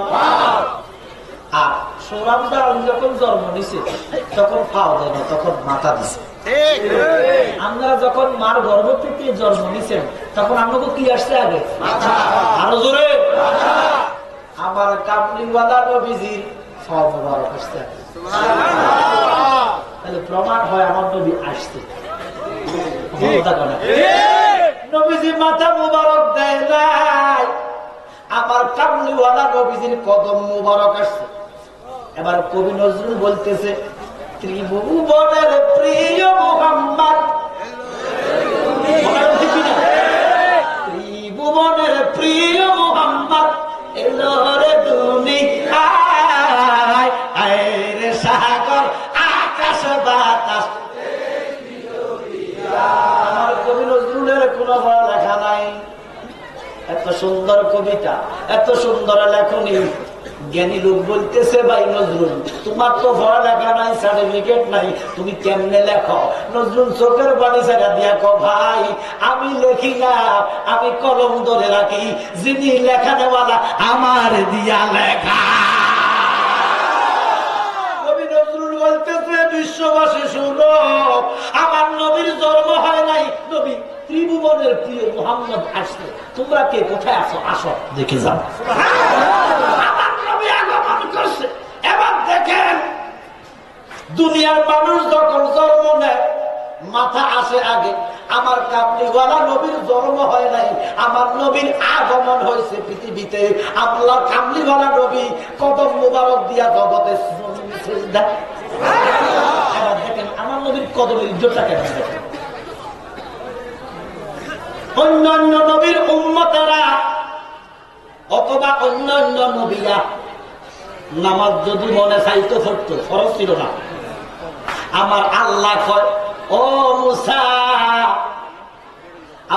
আর সৌরভদা যখন জন্ম নিছে তখন ভাও দেয় না, তখন মাথা দিছে। আপনারা যখন মার গর্ভ থেকে জন্ম নিছেন তখন আপনাকে কি আসছে আগে? আরো জোরে। আমার কামলিওয়ালা নবীজির সব মুবারক আসছে। তাহলে প্রমাণ হয় আমার নবী আসছে। নবীজি মাথা মুবারক দেয় নাই, আমার কামলিওয়ালা নবীজির কদম মুবারক আসছে। এবার কবি নজরুল বলতেছে, ত্রিভুবনের প্রিয় মুহাম্মদ, ত্রিভুবনের প্রিয় মুহাম্মদ এলো রে দুনিয়ায়, আরে সাগর আকাশ বাতাস। আমার কবি নজরুলের কোন লেখা নাই। এত সুন্দর কবিতা, এত সুন্দর লেখনী। জ্ঞানী লোক বলতেছে, ভাই নজরুল তোমার তো পড়ালেখা নাই, সার্টিফিকেট নাই, তুমি কেমনে লেখো? নজরুল চোখের বাড়ি ছেড়া দিয়া কো, ভাই আমি লেখি না, আমি কলম ধরে রাখি, যিনি লেখা নেওয়ালা আমার দিয়া লেখা। কবি নজরুল বলতেছে, বিশ্ববাসী শুনো, আমার নবীর জন্ম হয় নাই, নবী ত্রিভুবনের প্রিয় মুহাম্মদ আসছে। তোমরা কে কোথায় আছো? আসো দেখে যাও। এবার দেখেন, দুনিয়ার মানুষ যখন জন্ম নেয় মাথা আসে আগে। আমার কামলিওয়ালা নবীর জন্ম হয় নাই, আমার নবীর আগমন হয়েছে পৃথিবীতে। আল্লাহ কামলিওয়ালা নবী কদম মুবারক দিয়া জগতে। এবার দেখেন আমার নবীর কদমের ইজ্জতটা কেমন। দেখেন অন্যান্য নবীর উম্মতেরা অথবা অন্যান্য নবীরা নামাজ যদি মনে চাইতো পড়তো, ফরজ ছিল না। আমার আল্লাহ কয়, ও মুসা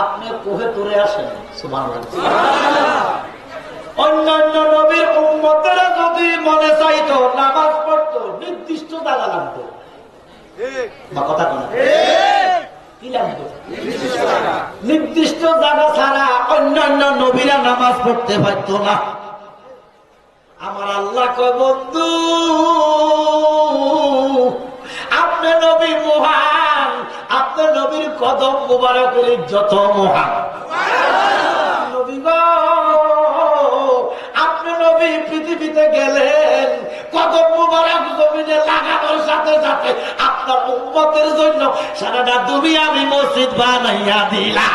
আপনি কোহে তুলে আসেন। অন্যান্য নবীর উম্মতেরা যদি মনে চাইতো নামাজ পড়তো, নির্দিষ্ট জায়গা লাগতো। বা কথা বলে কি লাগতো? নির্দিষ্ট জায়গা ছাড়া অন্যান্য নবীরা নামাজ পড়তে পারতো না। আমার আল্লাহ কয়, বন্ধু আপনি নবী মহান, আপনি নবীর কদম মুবারকের যত মহান। নবী গো, আপনি নবী পৃথিবীতে গেলেন, কদম মুবারক জমিনে লাগানোর সাথে সাথে আপনার উম্মতের জন্য সারাটা দুনিয়া আমি মসজিদ বানাইয়া দিলাম।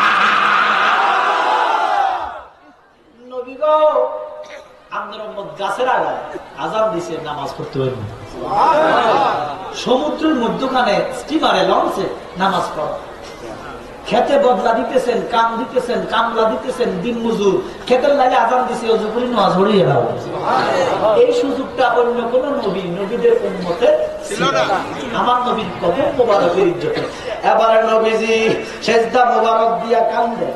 নবী গো, আপনার উম্মত গাছের আগায় আযান দিছে, নামাজ পড়তে পারবেন। সমুদ্রের মধ্যখানে স্টিমারে লঞ্চে নামাজ পড়া। খেতে বদলা দিতেছেন, কাম দিতেছেন, কামলা দিতেছেন, দিন মজুর, খেতের লাগে আযান দিছে, ওযু করে নামাজ পড়িয়ে দাও। এই সুযোগটা অন্য কোন নবী নবীদের উম্মতে ছিল না। আমার নবীর কদম মুবারকের ইজ্জতে এবারে নবীজি সেজদা মুবারক দিয়া কান্দে।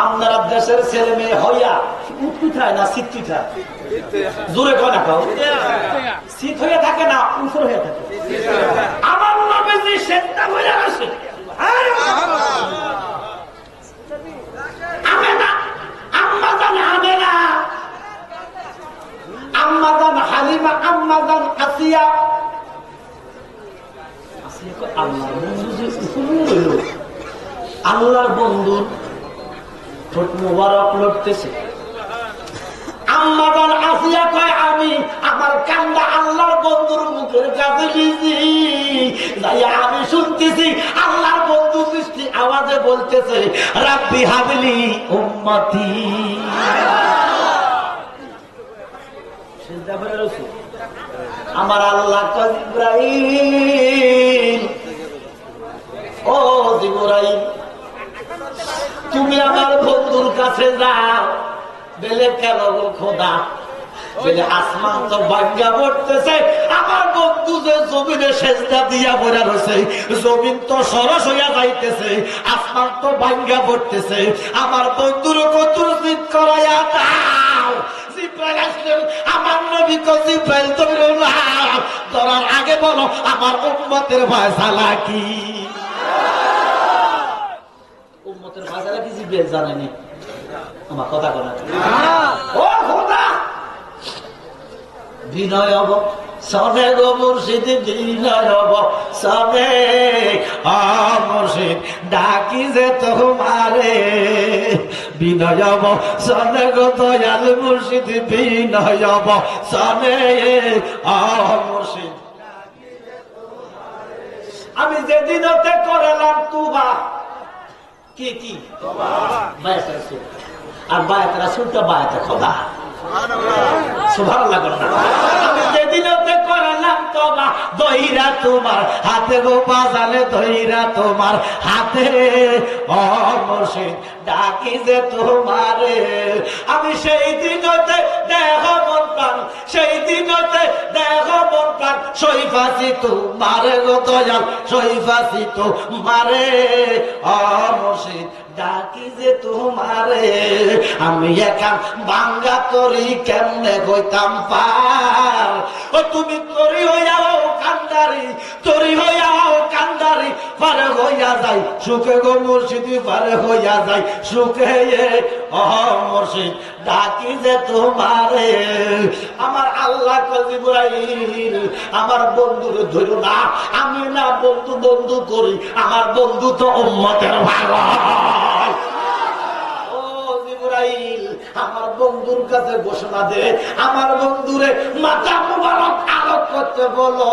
আপনারা দেশের ছেলে মেয়ে হইয়া উৎপিঠায় না শীত পিঠায়? জোরে কয় না, কাউ শীত হয়ে থাকে না উপর হয়ে থাকে। আমার নবীজি সেজদা হইয়া আসে। আমেনা, আম্মাজান আমেনা, আম্মাজান হালিমা, আম্মাজান আসিয়া। আল্লাহর বন্ধু যে হইল, আল্লাহর বন্ধু ঠোঁট মুবারক লড়তেছে, আম্মা জান আসিয়া কয় আমি আমার কান্দা আল্লাহর বন্ধুর মুখের কাছে দিছি, যাইয়া আমি শুনতেছি আল্লাহর বন্ধু মিষ্টি আওয়াজে বলতেছে রাব্বি হাবলি উম্মতি। সিজদা করে রইছে। আমার আল্লাহ কয় জিবরাইল, ও জিবরাইল তুমি আমার বন্ধুর কাছে যাও। বেলে কেন গো খোদা? বেলে আসমান তো ভাঙ্গা পড়তেছে, আমার বন্ধু যে জমিনে সেজদা দিয়া পড়া রয়েছে, জমিন তো সরস হইয়া যাইতেছে, আসমান তো ভাঙ্গা পড়তেছে, আমার বন্ধুর কতুর জিদ করাইয়া দাও। জিব্রাইল আসলেন, আমার নবী কো জিব্রাইল তুমি ধরার আগে বলো আমার উম্মতের ফয়সালা কি? উম্মতের ফয়সালা কি জিব্রাইল জানেনি? আমার কথা বলা ও খোদা বিনয় হব সবে গো মুর্শিদ, বিনয় হব সবে মুর্শিদ ডাকি যে তোমারে, বিনয় হব সবে গো দয়াল মুর্শিদ, বিনয় হব সবে মুর্শিদ। আমি যেদিন করলাম তুবা, কি কি আর বায়াত রাসূলটা বায়াতে খোদা, সুবহানাল্লাহ। আমি যেদিন করলাম তোবা, দইরা তোমার হাতে গো বাজালে, দইরা তোমার হাতে ও মুর্শিদ ডাকি যে তোমারে। আমি সেই দিনতে দেহ মন প্রাণ, সেই দিনতে দেহ মন প্রাণ সইফাছি তোমারে গো দয়াল, সইফাছি তোমারে ও মুর্শিদ ডাকি যে তোমারে। আমি একা বাঙ্গা তরি কেমনে হইতাম পার, ও তুমি তরি হইয়াও কান্দারি, তরি হইয়াও কান্দারি পারে হইয়া যাই সুখে গো মুর্শিদ, পারে হইয়া যাই সুখে ও মুর্শিদ ডাকি যে তোমারে। আমার আল্লাহ জিবরাইল আমার বন্ধুর ধরো না, আমি না বন্ধু বন্ধু করি, আমার বন্ধু তো উম্মতের ভাই। ও জিবরাইল আমার বন্ধুর কাছে ঘোষণা দে, আমার বন্ধুরে মাথা মুবারক আলোক করতে বলো।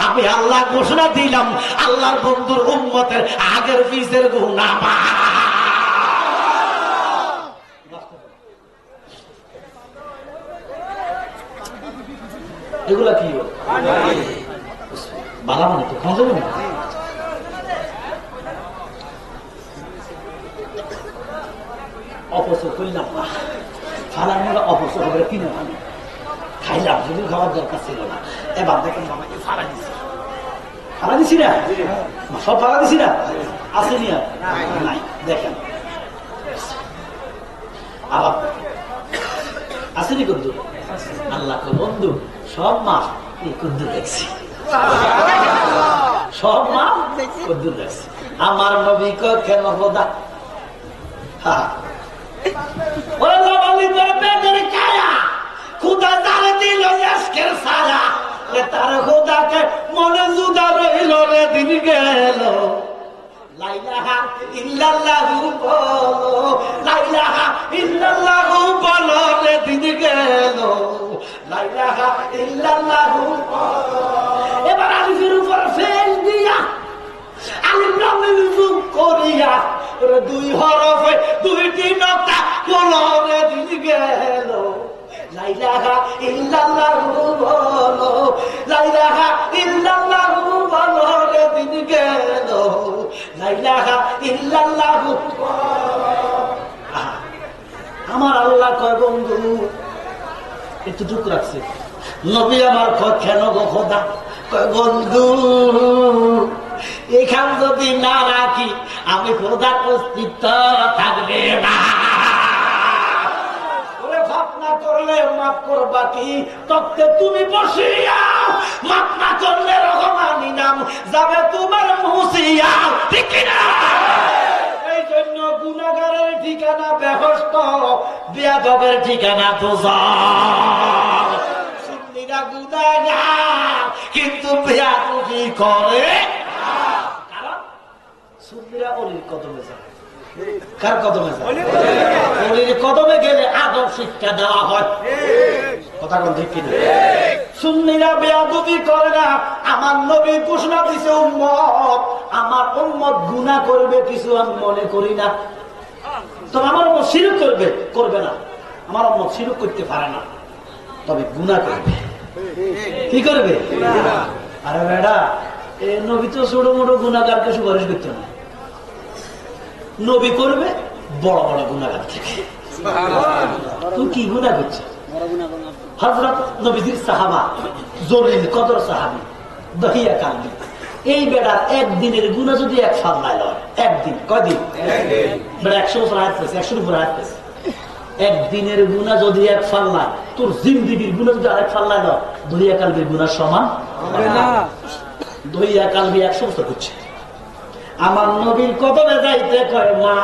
আমি আল্লাহ ঘোষণা দিলাম আল্লাহর বন্ধুর উম্মতের আগের পিছের গুনাহ মাফ। এগুলা কি বালা মানে তো খাওয়া যাবে না। অপচয় করলাম না, ফালার মেলা অপচয় হবে কিনে খাইলাম, যদি খাওয়ার দরকার ছিল না। এবার দেখেন বাবাকে ফালা দিছি, ফালা দিছি না, সব ফালা দিছি না, আসেনি আর নাই। দেখেন আবার আসেনি কিন্তু আল্লাহ বন্ধু সব মাস এই কুদ্দুর দেখছি, সব মাস কুদ্দুর দেখছি। আমার নবী কেন খোদা তার খোদাকে মনে জুদা রইল রে দিন গেল। লা ইলাহা ইল্লাল্লাহু বলো, লা ইলাহা ইল্লাল্লাহু বলো রে দিন গেল, লা ইলাহা ইল্লাল্লাহু বলো। এবার আলিফের উপর ফেল দিয়া আলিফ লামের যোগ করিয়া দুই হরফে দুইটি নক্তা বলো রে দিন গেল। লা ইলাহা ইল্লাল্লাহু বলো, লা ইলাহা ইল্লাল্লাহু বলো রে দিন গেল, লা ইলাহা ইল্লাল্লাহু বলো। আমার আল্লাহ কয় বন্ধু একটু চুপ রাখছে, নবী আমার কয় কেন গো খোদা? কয় বন্ধু এখান যদি না রাখি আমি খোদার অস্তিত্ব থাকবে না। করলে মাফ করবা কি? তবে তুমি বসিয়া মাফ না করলে রহমানি নাম যাবে তোমার মুসিয়া, ঠিক না? এই জন্য গুনাহগারের ঠিকানা বেহেশত, বেয়াদবের ঠিকানা দোজখ। সুন্নিরা গুনাহগার কিন্তু বেয়াদবি করে, কারণ সুন্নিরা ওলির কদমে যায়। কার কদমে কদমে গেলে আদব শিক্ষা দেওয়া হয়। কথা কোন ঠিক কিনা? সুন্নিরা বেয়াদবি করে না। আমার নবী ঘোষণা দিছে উম্মত, আমার উম্মত গুনাহ করবে কিছু আমি মনে করি না। তবে আমার উম্মত শিরক করবে না। আমার উম্মত শিরক করতে পারে না, তবে গুনাহ করবে। কি করবে? আরে বেটা, এ নবী তো ছোট মোটো গুনাহগারকে সুপারিশ করতে না, নবী করবে বড় বড় গুনাহগার থেকে। তুই কি গুনাহ করছিস? হযরত নবীজির সাহাবা জলিল কদর সাহাবী দহিয়া কালবি, এই বেড়ার একদিনের গুনাহ যদি এক ফাল্লায় লয়, একদিন কয়দিন? বেড়া 100 বছর হায়াত পেয়েছে, 100 উপর হায়াত পেয়েছে। একদিনের গুনাহ যদি এক ফাল্লায়, তোর জিন্দেগীর গুনাহ যদি আরেক ফাল্লায় লয়, দহিয়া কালবির গুনাহ সমান হবে না। দহিয়া কালবি 100 বছর করছে। আমার নবীর কদমে যাইতে কয় মা,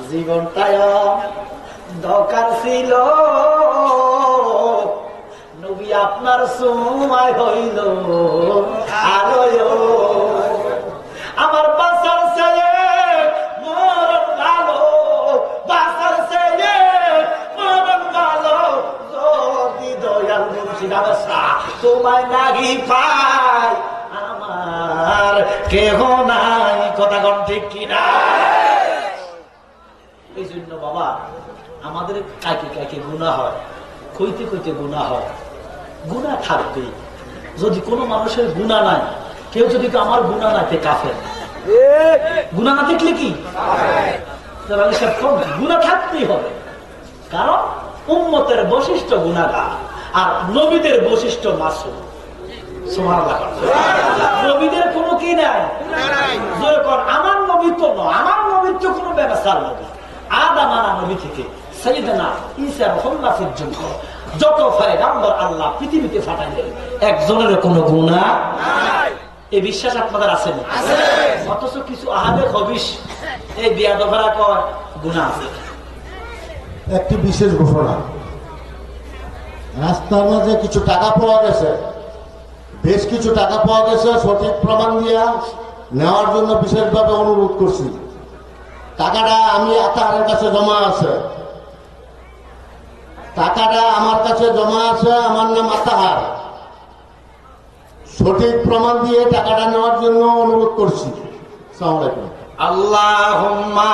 জীবনটায় দরকার ছিল, নবী আপনার সময় হইল আলোয়, আমার বাসার ছেলে মরণ ভালো, বাসার ছেলে মরণ ভালো, যদি দয়াল মুর্শিদ তোমায় নাগি পাই, আমার কেহ নাই। কথা কোন ঠিক কিনা? এই জন্য বাবা, আমাদের কাকে কাকে গুনাহ হয়, কইতে কইতে গুনাহ হয়। গুনাহ থাকবে। যদি কোনো মানুষের গুনাহ নাই, কেউ যদি আমার গুনাহ নাই, কাফের। গুনাহ না দেখলে কি গুনাহ থাকতেই হবে, কারণ উম্মতের বৈশিষ্ট্য গুনাহগার আর নবীদের বৈশিষ্ট্য মাসুম। নবীদের কোনো কি নাই, আমার নবী তো নয়, আমার নবীর তো কোনো ব্যবসার নবী। আদম আনা নবী থেকে সাইয়েদনা ঈসা রাসূলুল্লাহ পর্যন্ত যত পয়গম্বর আল্লাহ পৃথিবীতে পাঠাইলেন, একজনের কোনো গুনাহ নাই। এই বিশ্বাস আপনাদের আছে না? আছে। অথচ কিছু আহাদে খবিশ এই বিয়াদফারা কয় গুনাহ আছে। একটি বিশেষ ঘোষণা, রাস্তার মাঝে কিছু টাকা পাওয়া গেছে, বেশ কিছু টাকা পাওয়া গেছে, সঠিক প্রমাণ দিয়া নেওয়ার জন্য বিশেষভাবে অনুরোধ করছি। টাকাটা আমি আতাহারের কাছে জমা আছে, টাকাটা আমার কাছে জমা আছে, আমার নাম আতাহার। সঠিক প্রমাণ দিয়ে টাকাটা নেওয়ার জন্য অনুরোধ করছি। আসসালামু আলাইকুম। আল্লাহুম্মা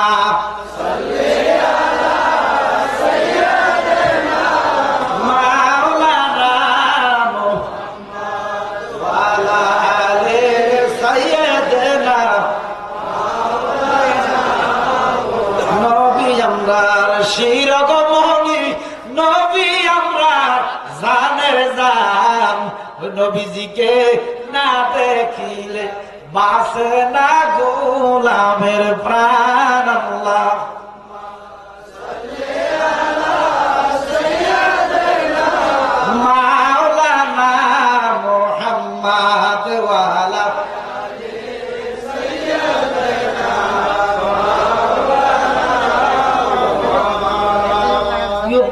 সাল্লি আলা সাইয়্যিদিনা মাওলানা মুহাম্মদ ওয়া আলা আলি সাইয়্যিদিনা মাওলানা নবী আমরার শিরগমনি, নবী আমরার জানের জান, নবীজিকে না দেখিলে বাসে না গোলামের প্রাণ। আল্লাহ মাওলানা মুহাম্মদ ওয়া আলা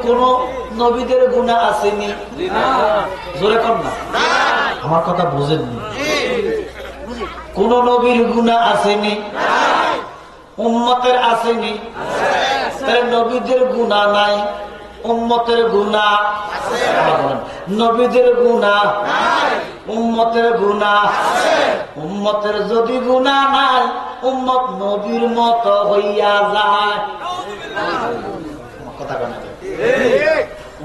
কোন নবীদের গুনাহ আসেনি? জোরে কর না, আমার কথা বুঝেননি। কোন নবীর গুনাহ আসেনি? উম্মতের আসেনি? নবীদের গুনাহ নাই, উম্মতের গুনাহ আছে। নবীদের গুনাহ উম্মতের গুনাহ, উম্মতের যদি গুনাহ নাই, উম্মত নবীর মত হইয়া যায়। কথা বলে,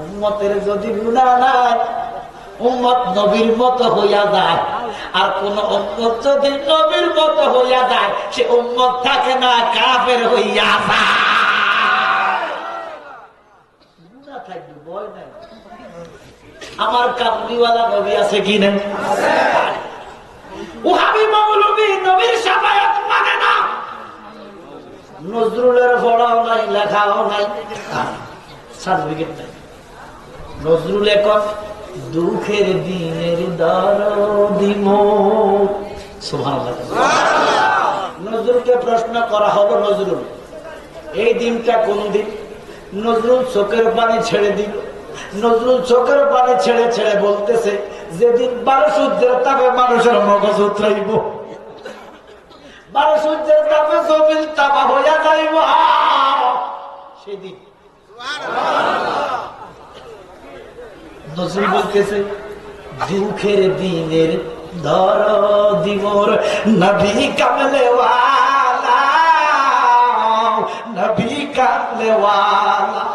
উম্মতের যদি গুনাহ নাই, উম্মত নবীর মতো হইয়া যায়। আর কোন উম্মত যদি নবীর মতো হইয়া যায়, সে উম্মত থাকে না, কাফের হইয়া যায়। গুনাহ থাকবে, ভয় নাই। আমার কামলিওয়ালা নবী আছে কি না? ওহাবি মৌলবী নবীর শাফায়াত মানে না। নজরুলের পড়াও নাই, লেখাও নাই, সার্টিফিকেট নাই। নজরুল এখন দুঃখের দিনের দরদি মোর। সুবহানাল্লাহ। নজরুলকে প্রশ্ন করা হবে, নজরুল এই দিনটা কোন দিন? নজরুল চোখের পানি ছেড়ে দিল। নজরুল চোখের পানি ছেড়ে ছেড়ে বলতেছে, যেদিন 12 সূর্যের তাপে মানুষের মগজ উতরাইব, 12 সূর্যের তাপে জমিন তামা হইয়া যাইব সেদিন। নজরুল বলতেছে দুঃখের দিনের দরদি মোর নবী কামলেওয়ালা, নবী কামলেওয়ালা।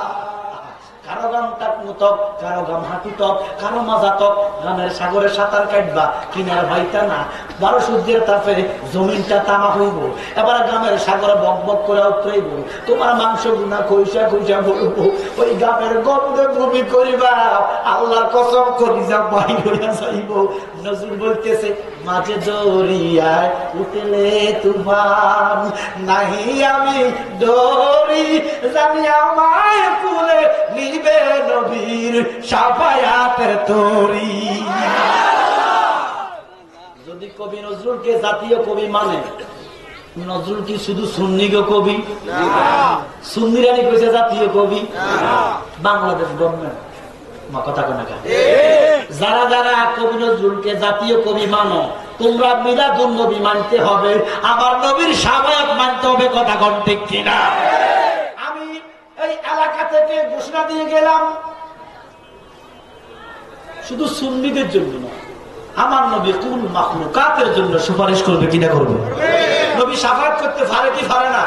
কারো গাম টাকনু তক, কারো গাম হাঁটু তক, কারো মাজা তক, গামের সাগরে সাঁতার কাটবা কিনার ভাইটা না। 12 সূর্যের তাপে জমিনটা তামা হইব, এবার গামের সাগরে বক বক করে উতরাইব, তোমার মাংস গুনা কইসা কইসা বলবো, ওই গামের গন্ধে বমি করিবা, আল্লাহর কসম করি যা বাইর হইয়া যাইব। নজরুল বলতেছে মাঝে দরিয়ায় উঠলে তুফান, নাহি আমি ডরি জানি আমায় কুলে নিবে নবীর শাফায়াতের তরি। যদি কবি নজরুলকে জাতীয় কবি মানে, নজরুল কি শুধু সুন্নি কবি? সুন্নিরানি কইছে জাতীয় কবি? বাংলাদেশ গভর্নমেন্ট কথা কোন? যারা যারা কবি নজরুলকে জাতীয় কবি মানো, তোমরা মিলাদুন নবী মানতে হবে, আমার নবীর শাফায়াত মানতে হবে। কথা কোন ঠিক কিনা? আমি এই এলাকা থেকে ঘোষণা দিয়ে গেলাম, শুধু সুন্নিদের জন্য না, আমার নবী কুল মাখলুকাতের জন্য সুপারিশ করবে কিনা করবে? নবী শাফায়াত করতে পারে কি পারে না?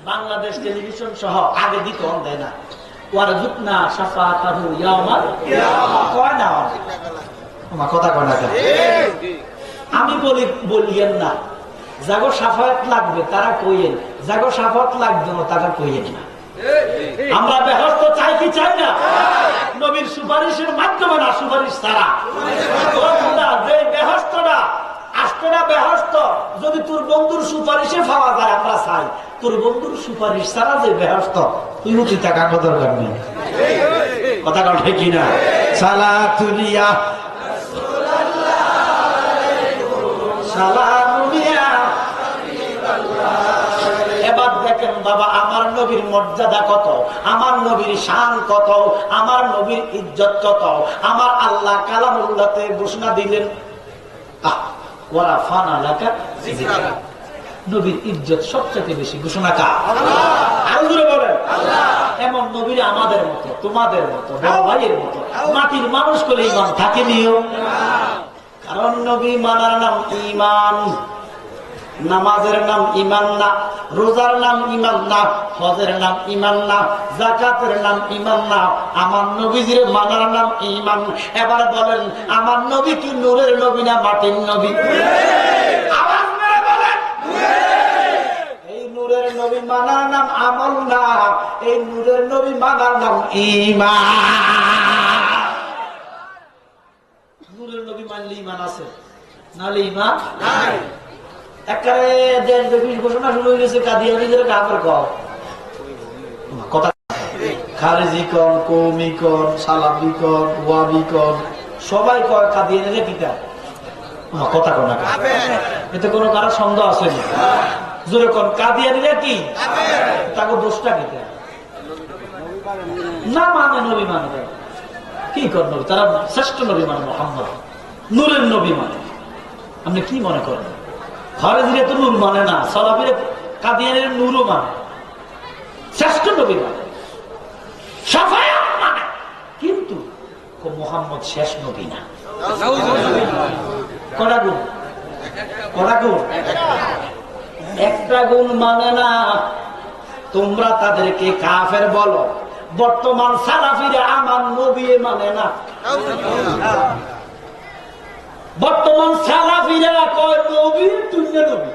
বাংলাদেশ টেলিভিশন সহ আগে দিতে দেয় না, ওয়ারজুকনা শাফাআতাহু ইয়াউমাল কিয়ামাহ কয় না। আমার কথা কয় না। আমি বলিয়েন না, যাগো শাফায়াত লাগবে তারা কইয়েন, যাগো শাফায়াত লাগবে না তারা কইয়েন না। আমরা বেহেশত চাই কি চাই না? নবীর সুপারিশের মাধ্যমে না, সুপারিশ ছাড়া। যে বেহেশতটা আসতো না, বেহেশত যদি তোর বন্ধুর সুপারিশে পাওয়া যায় আমরা চাই, তোর বন্ধুর সুপারিশ ছাড়া যে বেহেশত, তুই উঠি টাকা দরকার নেই। কথা কল ঠিক কিনা? সালাতুলিয়া সালামুলিয়া। এবার দেখেন বাবা, আমার নবীর মর্যাদা কত, আমার নবীর শান কত, আমার নবীর ইজ্জত কত। আমার আল্লাহ কালামুল্লাহতে ঘোষণা দিলেন, নবীর ইজ্জত সবচেয়ে বেশি ঘোষণা কার? আল্লাহ বলেন। এমন নবীর আমাদের মতো, তোমাদের মতো, বড় ভাইয়ের মতো মাটির মানুষ করে ইমান থাকে নিও। কারণ নবী মানার নাম ইমান, নামাজের নাম ইমান না, রোজার নাম ইমান না, হজের নাম ইমান না, যাকাতের নাম ইমান না, আমার নবীজির মানার নাম ইমান। এবার বলেন, আমার নবী কি নূরের নবী না মাটির নবী? আওয়াজ মেরে বলেন। এই নূরের নবী মানার নাম আমল না, এই নূরের নবী মানার নাম ঈমান। নূরের নবী মানলে ঈমান আছে, নালে ঈমান নাই। একেবারে দেশ দেশ ঘোষণা শুরু হয়ে গেছে, কাদিয়ানীদের কাফের কথা, খারেজি কন, কৌমি কন, সালাফি কন, ওয়াবি কন, সবাই কয় কাদিয়ানীরা কিতা কথা কন। এতে কোনো কারো সন্দেহ আছে না? জোরে কন, কাদিয়ানীরা কি? তাকে দোষটা কিতা না মানে নবী মানে কি কর নবী? তারা শ্রেষ্ঠ নবী মানে মুহাম্মদ, নূরের নবী মানে। আপনি কি মনে করেন? খারেজিরা তো নূর মানে না, সালাফিরা কাদিয়ানীর নূরও মানে, শ্রেষ্ঠ নবী মানে, শাফায়াত মানে, কিন্তু মুহাম্মদ শেষ নবী না। কটা গুণ? কটা গুণ? একটা গুণ মানে না। তোমরা তাদেরকে কাফের বলো, বর্তমান সালাফিরা আমার নবী মানে না। বর্তমান সালাফিরা কয় নবী তুল্য নবী।